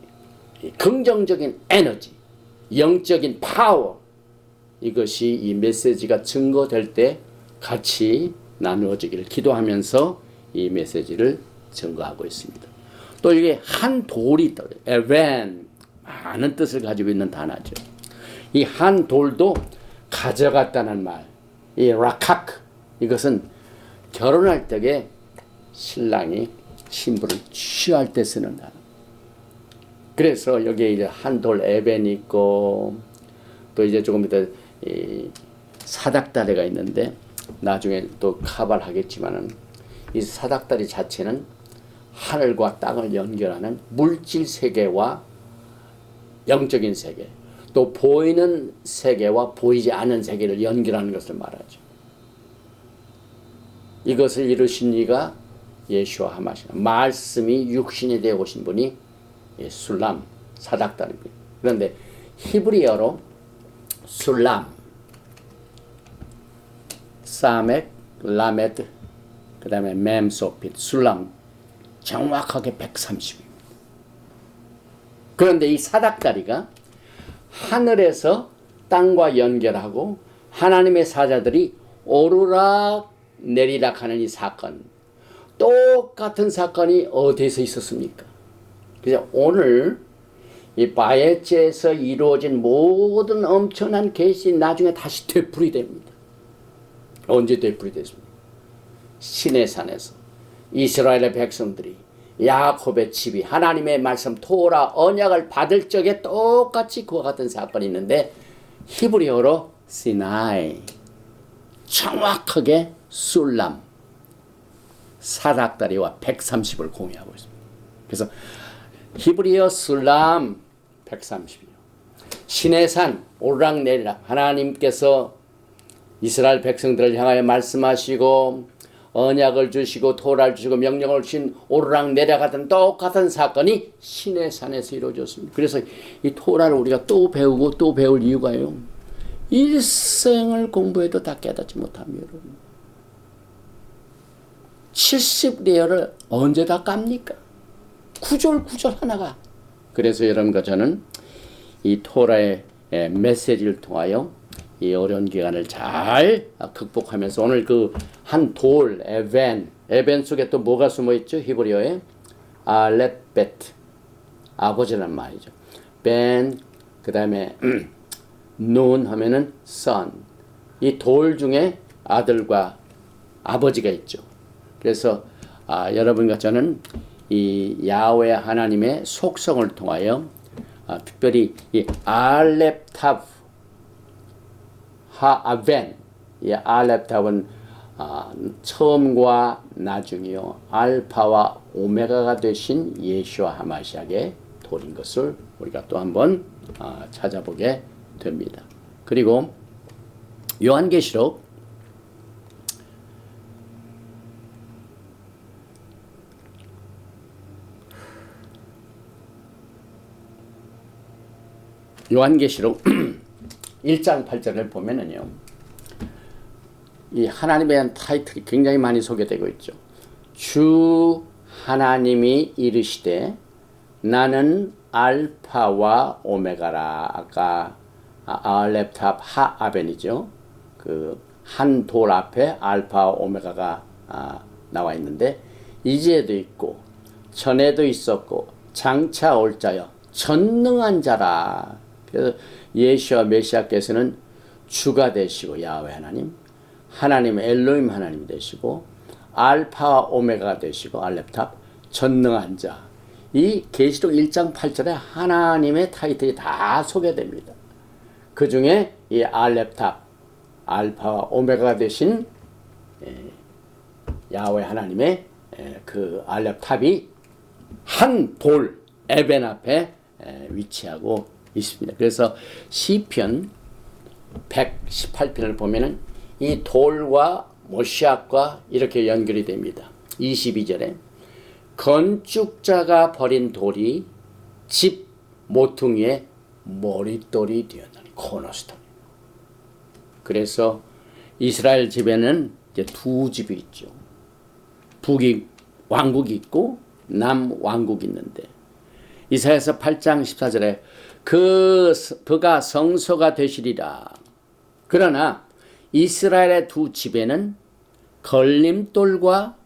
긍정적인 에너지, 영적인 파워, 이것이 이 메시지가 증거될 때 같이 나누어지기를 기도하면서 이 메시지를 증거하고 있습니다. 또 이게 한 돌이 있다. 에벤, 많은 뜻을 가지고 있는 단어죠. 이 한 돌도 가져갔다는 말, 이 라카크, 이것은 결혼할 때에 신랑이 신부를 취할 때 쓰는 단어. 그래서 여기에 이제 한 돌 에벤이 있고 또 이제 조금 이따 이 사닥다리가 있는데 나중에 또 카발하겠지만은 이 사닥다리 자체는 하늘과 땅을 연결하는 물질 세계와 영적인 세계, 또 보이는 세계와 보이지 않는 세계를 연결하는 것을 말하죠. 이것을 이루신 이가 예수와 하마시나 말씀이 육신이 되어 오신 분이 술람 사닥다리입니다. 그런데 히브리어로 술람, 사멕, 라메드, 그 다음에 mem소핏, 술람 정확하게 130입니다. 그런데 이 사닥다리가 하늘에서 땅과 연결하고 하나님의 사자들이 오르락 내리락 하는 이 사건, 똑같은 사건이 어디에서 있었습니까? 그래서 오늘 이 바에체에서 이루어진 모든 엄청난 계시 나중에 다시 되풀이됩니다. 언제 되풀이됐습니까? 시내산에서 이스라엘의 백성들이 야곱의 집이 하나님의 말씀 토라 언약을 받을 적에 똑같이 그와 같은 사건이 있는데 히브리어로 시나이, 정확하게 술람, 사닥다리와 130을 공유하고 있습니다. 그래서 히브리어 술람 130이요. 시내산 오르락내리락 하나님께서 이스라엘 백성들을 향하여 말씀하시고 언약을 주시고 토라를 주시고 명령을 주신 오르락내리락하던 똑같은 사건이 시내산에서 이루어졌습니다. 그래서 이 토라를 우리가 또 배우고 또 배울 이유가요. 일생을 공부해도 다 깨닫지 못합니다. 여러분. 70리얼을 언제 다 깝니까? 구절 하나가. 그래서 여러분과 저는 이 토라의 메시지를 통하여 이 어려운 기간을 잘 극복하면서 오늘 그 한 돌, 에벤 속에 또 뭐가 숨어 있죠? 히브리어에 알렙베트, 아버지란 말이죠. 벤, 그 다음에 눈 하면은 son. 이 돌 중에 아들과 아버지가 있죠. 그래서 여러분과 저는 이 야훼 하나님의 속성을 통하여 특별히 이 알렙탑 하아벤, 이 알렙탑은 처음과 나중이요 알파와 오메가가 되신 예수와 하마시아의 돌인 것을 우리가 또 한번 찾아보게 됩니다. 그리고 요한계시록 요한계시록 1장 8절을 보면은요. 이 하나님에 대한 타이틀이 굉장히 많이 소개되고 있죠. 주 하나님이 이르시되 나는 알파와 오메가라. 아까 알렙탑 하아벤이죠. 그 한 돌 앞에 알파와 오메가가 나와 있는데 이제도 있고 전에도 있었고 장차 올 자여 전능한 자라. 그래서 예수와 메시아께서는 주가 되시고 야훼 하나님 엘로힘 하나님 되시고 알파와 오메가가 되시고 알렙탑 전능한 자. 이 계시록 1장 8절에 하나님의 타이틀이 다 소개됩니다. 그 중에 이 알렙탑 알파와 오메가가 되신 야훼 하나님의 그 알렙탑이 한 돌 에벤 앞에 위치하고 있습니다. 그래서 시편 118편을 보면은 이 돌과 모시앗과 이렇게 연결이 됩니다. 22절에 건축자가 버린 돌이 집 모퉁이의 머릿돌이 되었나니 코너스톤. 그래서 이스라엘 집에는 이제 두 집이 있죠. 북이 왕국이 있고 남 왕국이 있는데 이사야서 8장 14절에 그가 성소가 되시리라. 그러나 이스라엘의 두 집에는 걸림돌과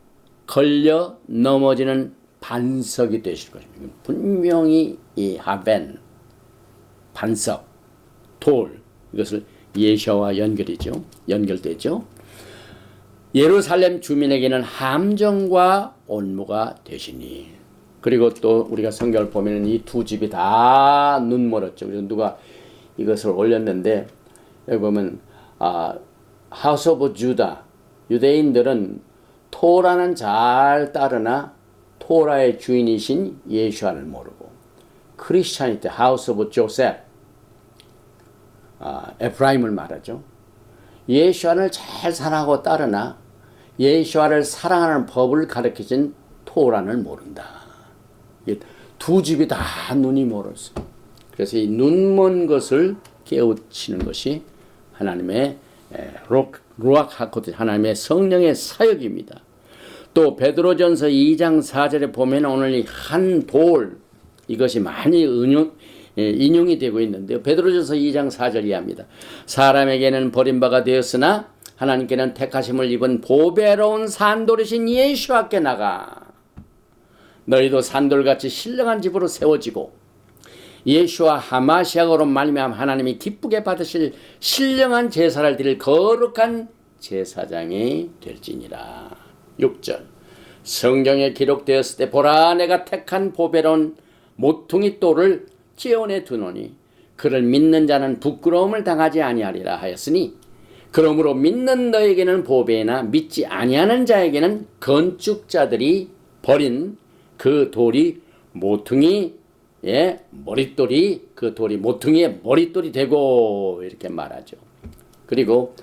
걸려 넘어지는 반석이 되실 것입니다. 분명히 이 하벤, 반석, 돌 이것을 예셔와 연결되죠. 예루살렘 주민에게는 함정과 온무가 되시니. 그리고 또 우리가 성경을 보면 이 두 집이 다 눈멀었죠. 그래서 누가 이것을 올렸는데 여기 보면 하우스 오브 주다, 유대인들은 토라는 잘 따르나 토라의 주인이신 예수아를 모르고, 크리스찬이티 하우스 오브 조셉, 에프라임을 말하죠. 예수아를 잘 사랑하고 따르나 예수아를 사랑하는 법을 가르쳐준 토라는 모른다. 두 집이 다 눈이 멀었어요. 그래서 이 눈먼 것을 깨우치는 것이 하나님의 루ach 하코드, 하나님의 성령의 사역입니다. 또 베드로전서 2장 4절에 보면 오늘 이 한 돌, 이것이 많이 인용이 되고 있는데요. 베드로전서 2장 4절 이하입니다. 사람에게는 버림바가 되었으나 하나님께는 택하심을 입은 보배로운 산돌이신 예수께 나가 너희도 산돌같이 신령한 집으로 세워지고 예수와 하마시아로 말미암아 하나님이 기쁘게 받으실 신령한 제사를 드릴 거룩한 제사장이 될지니라. 6절 성경에 기록되었을 때 보라 내가 택한 보배로운 모퉁이 돌을 지온에 두노니 그를 믿는 자는 부끄러움을 당하지 아니하리라 하였으니 그러므로 믿는 너에게는 보배나 믿지 아니하는 자에게는 건축자들이 버린 그 돌이 모퉁이의 머릿돌이 그 돌이 모퉁이의 머릿돌이 되고 이렇게 말하죠. 그리고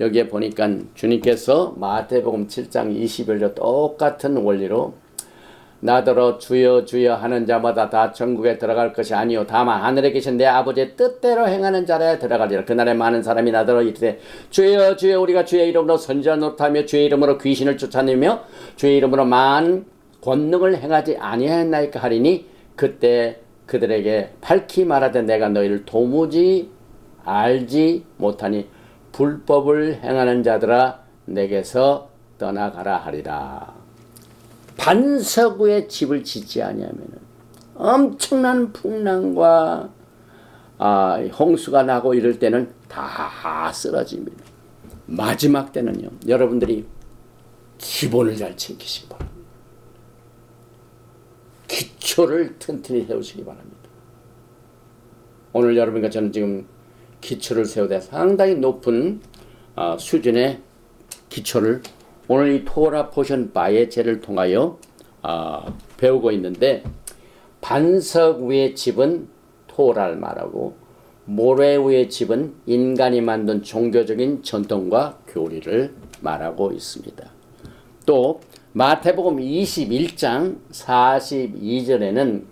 여기에 보니까 주님께서 마태복음 7장 20절로 똑같은 원리로 나더러 주여 주여 하는 자마다 다 천국에 들어갈 것이 아니요 다만 하늘에 계신 내 아버지의 뜻대로 행하는 자라야 들어가리라. 그날에 많은 사람이 나더러 이르되 주여 주여 우리가 주의 이름으로 선지자 노릇하며 주의 이름으로 귀신을 쫓아내며 주의 이름으로 많은 권능을 행하지 아니하였나이까 하리니 그때 그들에게 밝히 말하되 내가 너희를 도무지 알지 못하니 불법을 행하는 자들아 내게서 떠나가라 하리라. 반석 위에 집을 짓지 아니하면 엄청난 풍랑과 홍수가 나고 이럴 때는 다 쓰러집니다. 마지막 때는요, 여러분들이 기본을 잘 챙기시기 바랍니다. 기초를 튼튼히 세우시기 바랍니다. 오늘 여러분과 저는 지금 기초를 세우되 상당히 높은 수준의 기초를 오늘 이 토라 포션 바의 제를 통하여 배우고 있는데, 반석 위의 집은 토라를 말하고 모래 위의 집은 인간이 만든 종교적인 전통과 교리를 말하고 있습니다. 또 마태복음 21장 42절에는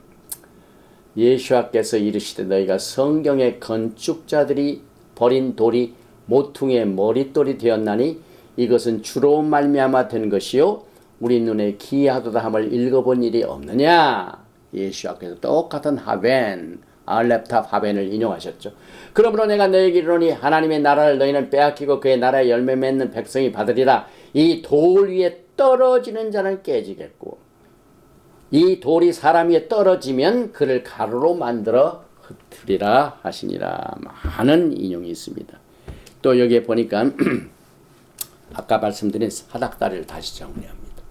예수께서 이르시되 너희가 성경의 건축자들이 버린 돌이 모퉁이의 머릿돌이 되었나니 이것은 주로 말미암아 된 것이요 우리 눈에 기이하도다 함을 읽어본 일이 없느냐. 예수께서 똑같은 하벤 알렙탑 하벤을 인용하셨죠. 그러므로 내가 너희에게 이르노니 하나님의 나라를 너희는 빼앗기고 그의 나라에 열매 맺는 백성이 받으리라. 이 돌 위에 떨어지는 자는 깨지겠고 이 돌이 사람 위에 떨어지면 그를 가루로 만들어 흩으리라 하시니라. 많은 인용이 있습니다. 또 여기에 보니까 아까 말씀드린 사닥다리를 다시 정리합니다.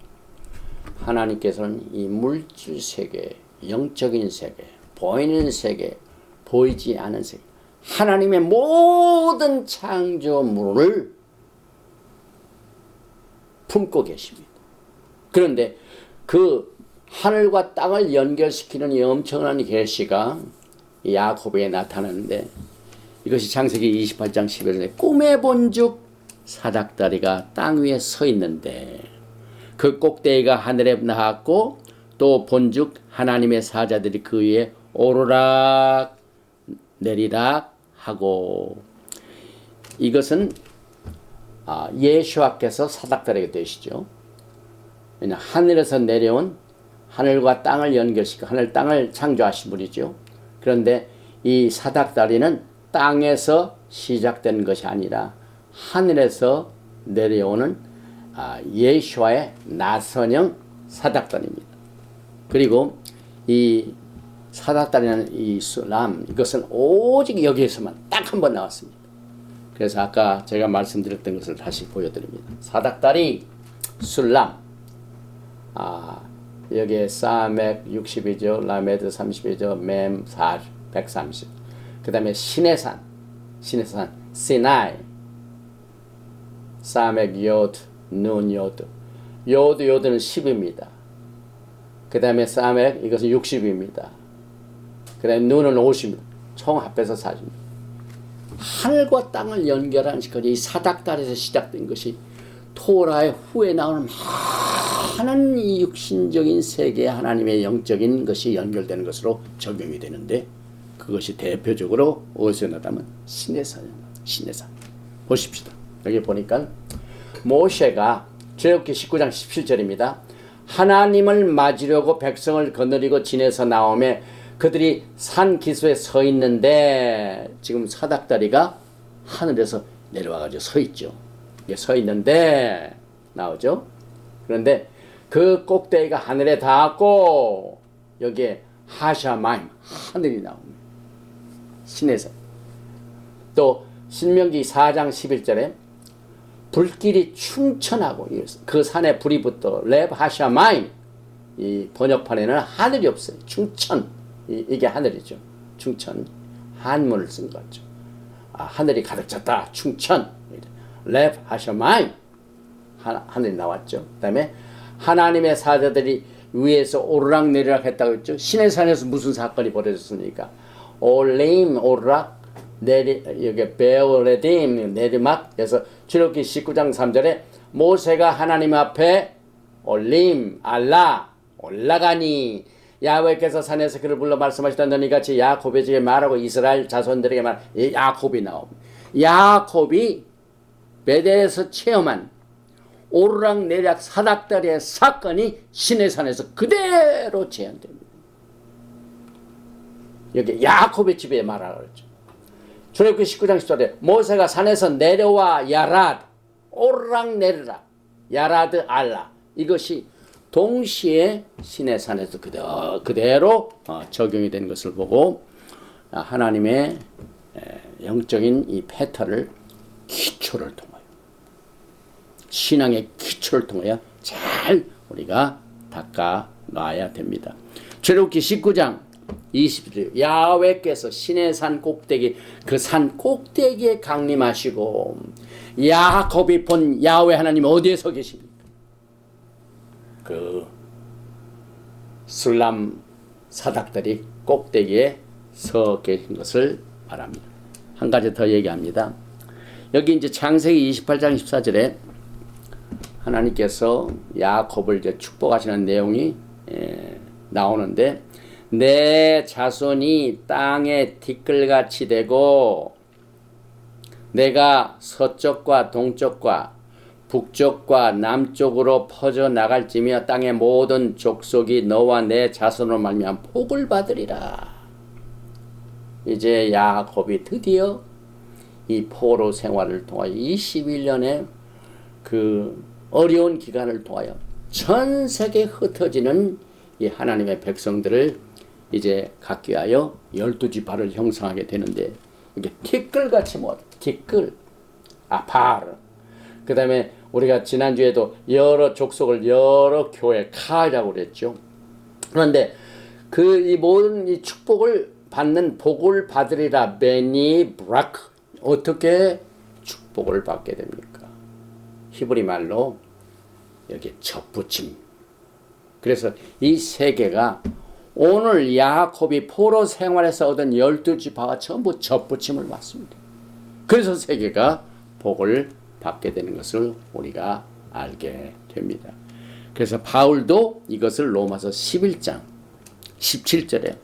하나님께서는 이 물질 세계, 영적인 세계, 보이는 세계, 보이지 않은 세계, 하나님의 모든 창조물을 품고 계십니다. 그런데 그 하늘과 땅을 연결시키는 이 엄청난 계시가 야곱에게 나타나는데, 이것이 창세기 28장 11절에 꿈에 본즉 사닥다리가 땅 위에 서 있는데 그 꼭대기가 하늘에 나왔고 또 본즉 하나님의 사자들이 그 위에 오르락 내리락 하고, 이것은 예수께서 사닥다리가 되시죠. 왜냐하면 하늘에서 내려온, 하늘과 땅을 연결시켜 하늘 땅을 창조하신 분이죠. 그런데 이 사닥다리는 땅에서 시작된 것이 아니라 하늘에서 내려오는 예수와의 나선형 사닥다리입니다. 그리고 이 사닥다리는 이 술람, 이것은 오직 여기에서만 딱 한 번 나왔습니다. 그래서 아까 제가 말씀드렸던 것을 다시 보여드립니다. 사닥다리, 술람, 여기에 사맥 60이죠, 라메드 30이죠, 맴 130. 그 다음에 시내산, 시나이, 사맥 요드, 눈 요드, 요드는 10입니다. 그 다음에 사맥, 이것은 60입니다. 그 다음에 눈은 50입니다. 총 합해서 40입니다. 하늘과 땅을 연결하는 이 사닥다리에서 시작된 것이 토라의 후에 나오는 많은 이 육신적인 세계, 하나님의 영적인 것이 연결되는 것으로 적용이 되는데, 그것이 대표적으로 어디서 나타나면 시내산이에요. 시내산. 보십시다. 여기 보니까 모세가 출애굽기 19장 17절입니다. 하나님을 맞으려고 백성을 거느리고 진에서 나오매 그들이 산 기슭에 서 있는데, 지금 사닥다리가 하늘에서 내려와가지고 서 있죠. 이게 서 있는데 나오죠. 그런데 그 꼭대기가 하늘에 닿았고 여기에 하샤마임, 하늘이 나옵니다. 신에서. 또 신명기 4장 11절에 불길이 충천하고 그 산에 불이 붙어 렙 하샤마임, 이 번역판에는 하늘이 없어요. 충천, 이게 하늘이죠. 충천, 한문을 쓴 거죠. 하늘이 가득 찼다. 충천, 렙 하샤마임, 하늘이 나왔죠. 그 다음에 하나님의 사자들이 위에서 오르락 내리락 했다고 했죠. 시내산에서 무슨 사건이 벌어졌습니까? 올림, 오르락, 여기 베오레딤, 내리막. 그래서 출애굽기 19장 3절에 모세가 하나님 앞에 올림, 알라, 올라가니 야훼께서 산에서 그를 불러 말씀하시던 너희 같이 야곱에게 말하고 이스라엘 자손들에게 말. 야곱이 나옵니다. 야곱이 베델에서 체험한 오르락 내리락 사닥다리의 사건이 시내산에서 그대로 재현됩니다. 여기 야곱의 집에 말하라고 했죠. 출애굽기 19장 10절에 모세가 산에서 내려와 야랏, 오르락 내리락, 야라드 알라, 이것이 동시에 시내산에서 그대로 적용이 된 것을 보고 하나님의 영적인 이 패턴을 기초를 통하여, 신앙의 기초를 통하여 잘 우리가 닦아 놔야 됩니다. 출애굽기 19장 20절 야훼께서 시내산 꼭대기, 그 산 꼭대기에 강림하시고, 야곱이 본 야훼 하나님 어디에 서 계십니까? 그 술람 사닥다리 꼭대기에 서 계신 것을 말합니다. 한 가지 더 얘기합니다. 여기 이제 창세기 28장 14절에 하나님께서 야곱을 이제 축복하시는 내용이 나오는데, 내 자손이 땅에 티끌같이 되고 내가 서쪽과 동쪽과 북쪽과 남쪽으로 퍼져 나갈지며 땅의 모든 족속이 너와 내 자손으로 말미암아 복을 받으리라. 이제 야곱이 드디어 이 포로 생활을 통하여 21년의 그 어려운 기간을 통하여 전 세계에 흩어지는 이 하나님의 백성들을 이제 갖기 위하여 12지파를 형성하게 되는데, 이게 티끌같이 티끌, 아파르. 그 다음에 우리가 지난주에도 여러 족속을 여러 교회 카라고 그랬죠. 그런데 이 모든 이 축복을 받는 복을 받으리라 베니 브라크. 어떻게 축복을 받게 됩니까? 히브리 말로 여기 접붙임. 그래서 이 세 개가 오늘 야곱이 포로 생활에서 얻은 12지파가 전부 접붙임을 받습니다. 그래서 세 개가 복을 받게 되는 것을 우리가 알게 됩니다. 그래서 바울도 이것을 로마서 11장 17절에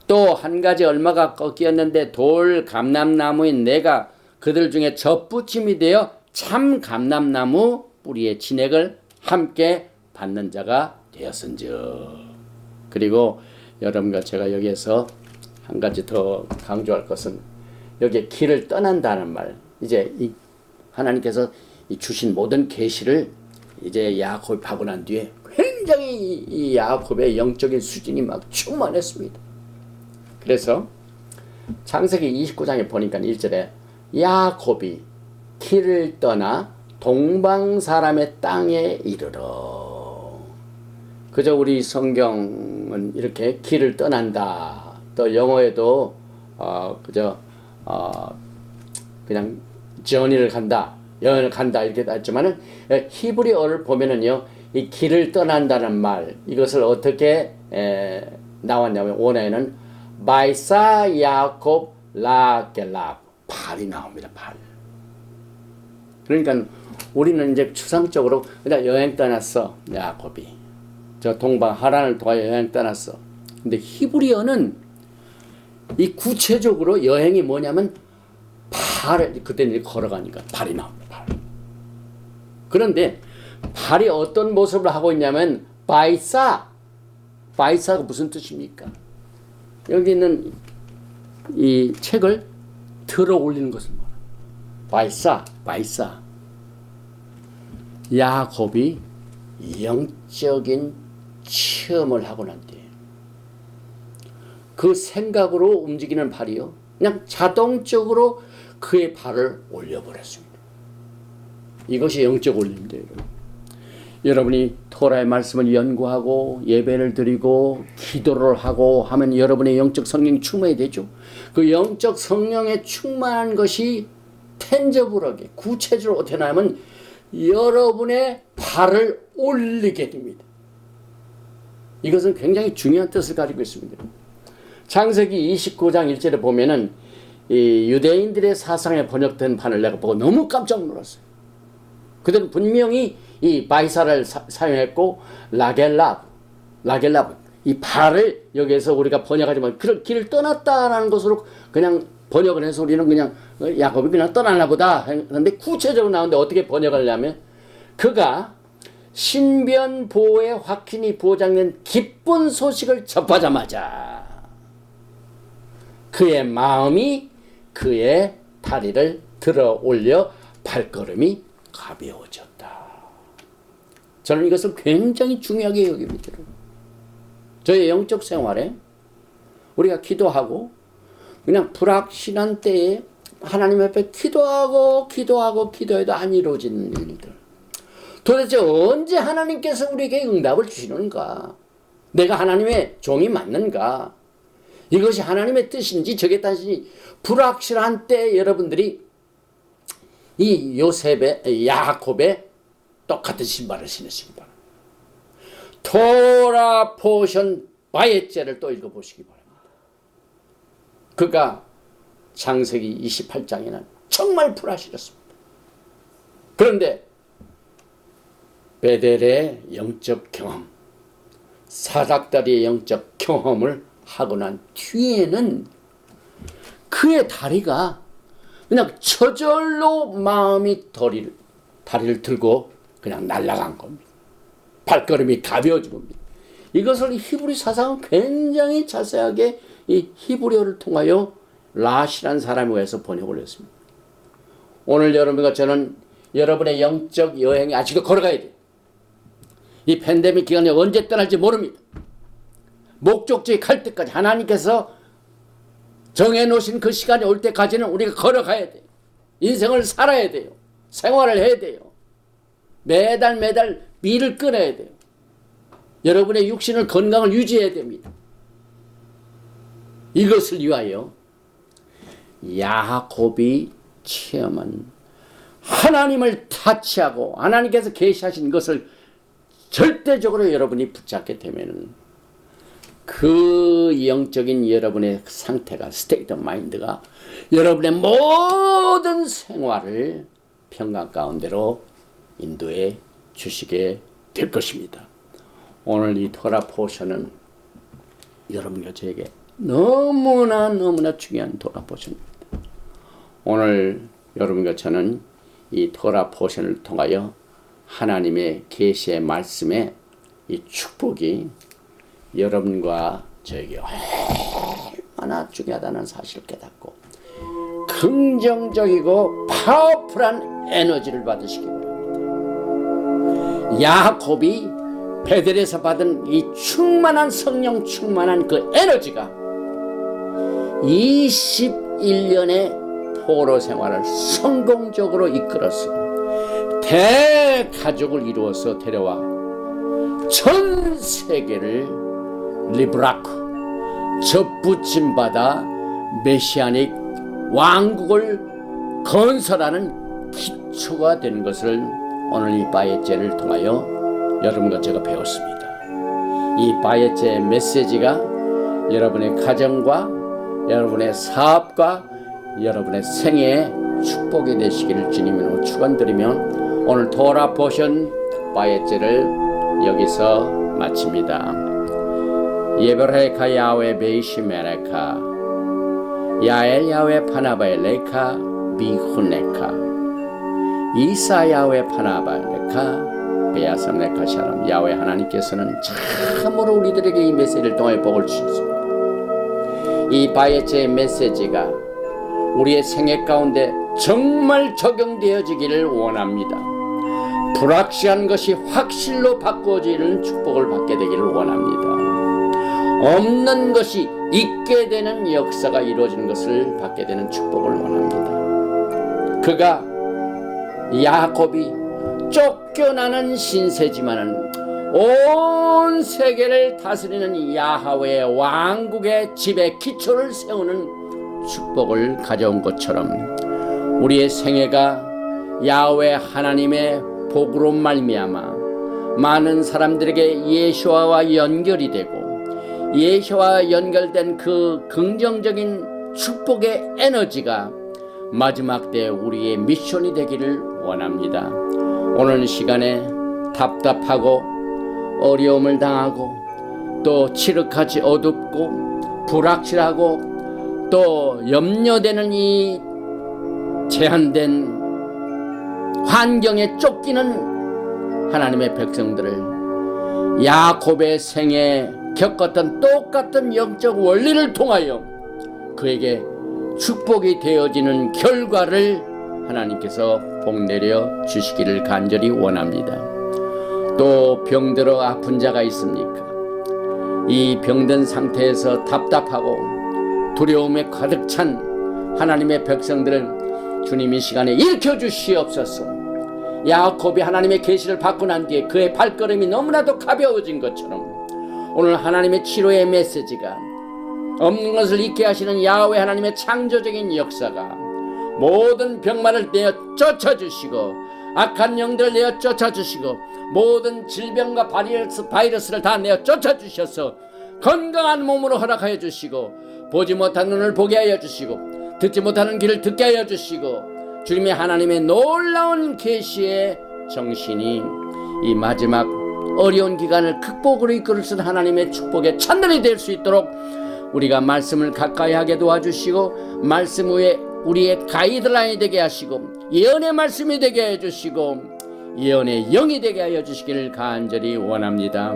또 한 가지 얼마가 꺾였는데 돌 감람나무인 내가 그들 중에 접붙임이 되어 참 감람나무 뿌리의 진액을 함께 받는 자가 되었은즉. 그리고 여러분과 제가 여기에서 한 가지 더 강조할 것은 여기에 길을 떠난다는 말. 이제 이 하나님께서 주신 모든 계시를 이제 야곱이 받고 난 뒤에 굉장히 이 야곱의 영적인 수준이 막 충만했습니다. 그래서 창세기 29장에 보니까 1절에 야곱이 길을 떠나 동방 사람의 땅에 이르러. 그저 우리 성경은 이렇게 길을 떠난다. 또 영어에도 그냥 journey를 간다, 여행을 간다 이렇게 했지만은 히브리어를 보면은요, 이 길을 떠난다는 말, 이것을 어떻게 나왔냐면 원어에는 바이사 야곱 라겔라, 발이 나옵니다. 발. 그러니까 우리는 이제 추상적으로 그냥 여행 떠났어, 야곱이. 저 동방 하란을 통하여 여행 떠났어. 근데 히브리어는 이 구체적으로 여행이 뭐냐면 발을 그때는 걸어가니까 발이 나옵니다. 발. 그런데 발이 어떤 모습을 하고 있냐면 바이사가 무슨 뜻입니까? 여기 있는 이 책을 들어 올리는 것을 말합니다. 바이사. 야곱이 영적인 체험을 하고 난 뒤에 그 생각으로 움직이는 발이요, 그냥 자동적으로 그의 발을 올려버렸습니다. 이것이 영적 올림입니다, 여러분. 여러분이 토라의 말씀을 연구하고 예배를 드리고 기도를 하고 하면 여러분의 영적 성령이 충만이 되죠. 그 영적 성령에 충만한 것이 텐저블하게 구체적으로 어떻게 나면 여러분의 발을 올리게 됩니다. 이것은 굉장히 중요한 뜻을 가지고 있습니다. 창세기 29장 1절에 보면은 이 유대인들의 사상에 번역된 판을 내가 보고 너무 깜짝 놀랐어요. 그들은 분명히 이 바이사를 사용했고 라겔랍 이 발을 여기에서 우리가 번역하지만 그 길을 떠났다라는 것으로 그냥 번역을 해서 우리는 그냥 야곱이 그냥 떠났나 보다 했는데 구체적으로 나오는데 어떻게 번역을 하냐면 그가 신변보호의 확신이 보장된 기쁜 소식을 접하자마자 그의 마음이 그의 다리를 들어 올려 발걸음이 가벼워졌다. 저는 이것을 굉장히 중요하게 여깁니다. 저의 영적 생활에 우리가 기도하고 그냥 불확실한 때에 하나님 앞에 기도해도 안 이루어지는 일들. 도대체 언제 하나님께서 우리에게 응답을 주시는가? 내가 하나님의 종이 맞는가? 이것이 하나님의 뜻인지 저게 뜻인지 불확실한 때 여러분들이 이 야곱의 똑같은 신발을 신으시기 바랍니다. 토라 포션 바예제를 또 읽어보시기 바랍니다. 그가 창세기 28장에는 정말 불안하셨습니다. 그런데 베델의 영적 경험, 사닥다리의 영적 경험을 하고 난 뒤에는 그의 다리가 그냥 저절로 마음이 다리를 들고 그냥 날아간 겁니다. 발걸음이 가벼워진 겁니다. 이것을 히브리 사상은 굉장히 자세하게 이 히브리어를 통하여 라시라는 사람에 의해서 번역을 했습니다. 오늘 여러분과 저는 여러분의 영적 여행이 아직도 걸어가야 돼요. 이 팬데믹 기간에 언제 떠날지 모릅니다. 목적지에 갈 때까지 하나님께서 정해놓으신 그 시간이 올 때까지는 우리가 걸어가야 돼요. 인생을 살아야 돼요. 생활을 해야 돼요. 매달 밀을 끊어야 돼요. 여러분의 육신을 건강을 유지해야 됩니다. 이것을 위하여 야곱이 체험한 하나님을 타치하고 하나님께서 계시하신 것을 절대적으로 여러분이 붙잡게 되면은 그 영적인 여러분의 상태가 스테이트 오브 마인드가 여러분의 모든 생활을 평강 가운데로 인도해 주시게 될 것입니다. 오늘 이 토라 포션은 여러분과 저에게 너무나 중요한 토라 포션입니다. 오늘 여러분과 저는 이 토라 포션을 통하여 하나님의 계시의 말씀에 이 축복이 여러분과 저에게 얼마나 중요하다는 사실을 깨닫고 긍정적이고 파워풀한 에너지를 받으시기 바랍니다. 야곱이 베델에서 받은 이 충만한 성령 충만한 그 에너지가 21년의 포로 생활을 성공적으로 이끌어서 대가족을 이루어서 데려와 전 세계를 리브라크 접붙임받아 메시아닉 왕국을 건설하는 기초가 되는 것을 오늘 이 바예제를 통하여 여러분과 제가 배웠습니다. 이 바예제 메시지가 여러분의 가정과 여러분의 사업과 여러분의 생애에 축복이 되시기를 주님으로 축원드리며 오늘 토라 포션 바예제를 여기서 마칩니다. 예베레카 야훼 베이시메레카 야엘 야훼 파나바엘레카 비훈레카 이사 야훼 파나바엘레카 베야삼레카 샬롬. 야훼 하나님께서는 참으로 우리들에게 이 메시지를 통해 복을 주셨습니다. 이 바예체의 메시지가 우리의 생애 가운데 정말 적용되어지기를 원합니다. 불확실한 것이 확실로 바꿔지는 축복을 받게 되기를 원합니다. 없는 것이 있게 되는 역사가 이루어지는 것을 받게 되는 축복을 원합니다. 그가 야곱이 쫓겨나는 신세지만은 온 세계를 다스리는 야훼의 왕국의 집에 기초를 세우는 축복을 가져온 것처럼 우리의 생애가 야훼 하나님의 복으로 말미암아 많은 사람들에게 예수와와 연결이 되고 예수와 연결된 그 긍정적인 축복의 에너지가 마지막 때 우리의 미션이 되기를 원합니다. 오늘 시간에 답답하고 어려움을 당하고 또 칠흑하지 어둡고 불확실하고 또 염려되는 이 제한된 환경에 쫓기는 하나님의 백성들을 야곱의 생에 겪었던 똑같은 영적 원리를 통하여 그에게 축복이 되어지는 결과를 하나님께서 복내려 주시기를 간절히 원합니다. 또 병들어 아픈 자가 있습니까? 이 병든 상태에서 답답하고 두려움에 가득 찬 하나님의 백성들은 주님 이 시간에 일으켜 주시옵소서. 야곱이 하나님의 계시를 받고 난 뒤에 그의 발걸음이 너무나도 가벼워진 것처럼 오늘 하나님의 치료의 메시지가 없는 것을 있게 하시는 야훼 하나님의 창조적인 역사가 모든 병만을 내어 쫓아주시고 악한 영들을 내어 쫓아주시고 모든 질병과 바이러스를 다 내어 쫓아주셔서 건강한 몸으로 허락하여 주시고 보지 못한 눈을 보게 하여 주시고 듣지 못하는 귀를 듣게 하여 주시고 주님의 하나님의 놀라운 계시의 정신이 이 마지막 어려운 기간을 극복으로 이끌을 수 있는 하나님의 축복의 찬들이 될 수 있도록 우리가 말씀을 가까이 하게 도와주시고 말씀 위에 우리의 가이드라인이 되게 하시고 예언의 말씀이 되게 해주시고 예언의 영이 되게 하여 주시기를 간절히 원합니다.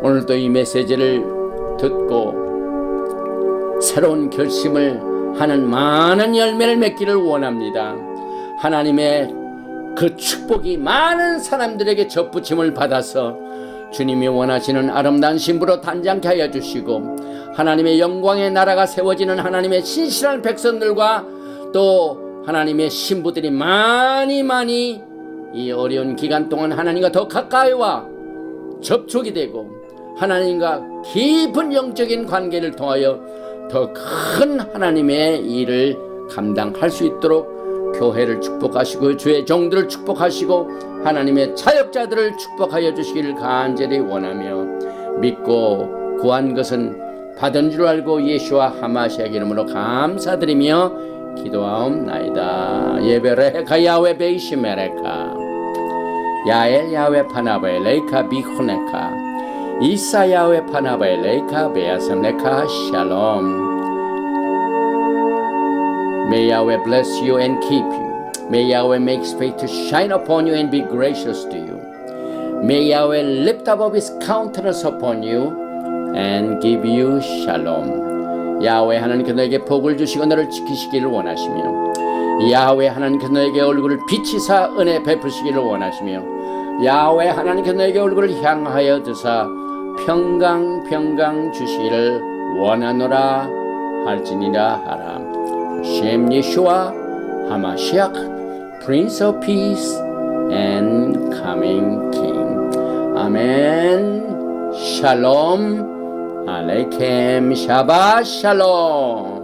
오늘도 이 메시지를 듣고 새로운 결심을 하는 많은 열매를 맺기를 원합니다. 하나님의 그 축복이 많은 사람들에게 접붙임을 받아서 주님이 원하시는 아름다운 신부로 단장케 하여 주시고 하나님의 영광의 나라가 세워지는 하나님의 신실한 백성들과 또 하나님의 신부들이 많이 이 어려운 기간 동안 하나님과 더 가까이 와 접촉이 되고 하나님과 깊은 영적인 관계를 통하여 더 큰 하나님의 일을 감당할 수 있도록 교회를 축복하시고 주의 종들을 축복하시고 하나님의 자역자들을 축복하여 주시기를 간절히 원하며 믿고 구한 것은 받은 줄 알고 예수와 하마시아 이름으로 감사드리며 기도하옵나이다. 예베레카 야훼 베이시메레카 야엘 야훼 파나바엘레카 비후네카 이사 야훼 파나바엘레카 베야삼레카 샬롬. May Yahweh bless you and keep you. May Yahweh make his face to shine upon you and be gracious to you. May Yahweh lift up his countenance upon you and give you shalom. 야훼 하나님께서 너에게 복을 주시고 너를 지키시기를 원하시며 야훼 하나님께서 너에게 얼굴을 비치사 은혜 베푸시기를 원하시며 야훼 하나님께서 너에게 얼굴을 향하여 드사 평강 주시기를 원하노라 할지니라 하라. Shem Yeshua HaMashiach, Prince of Peace and Coming King. Amen. Shalom Aleichem. Shabbat Shalom.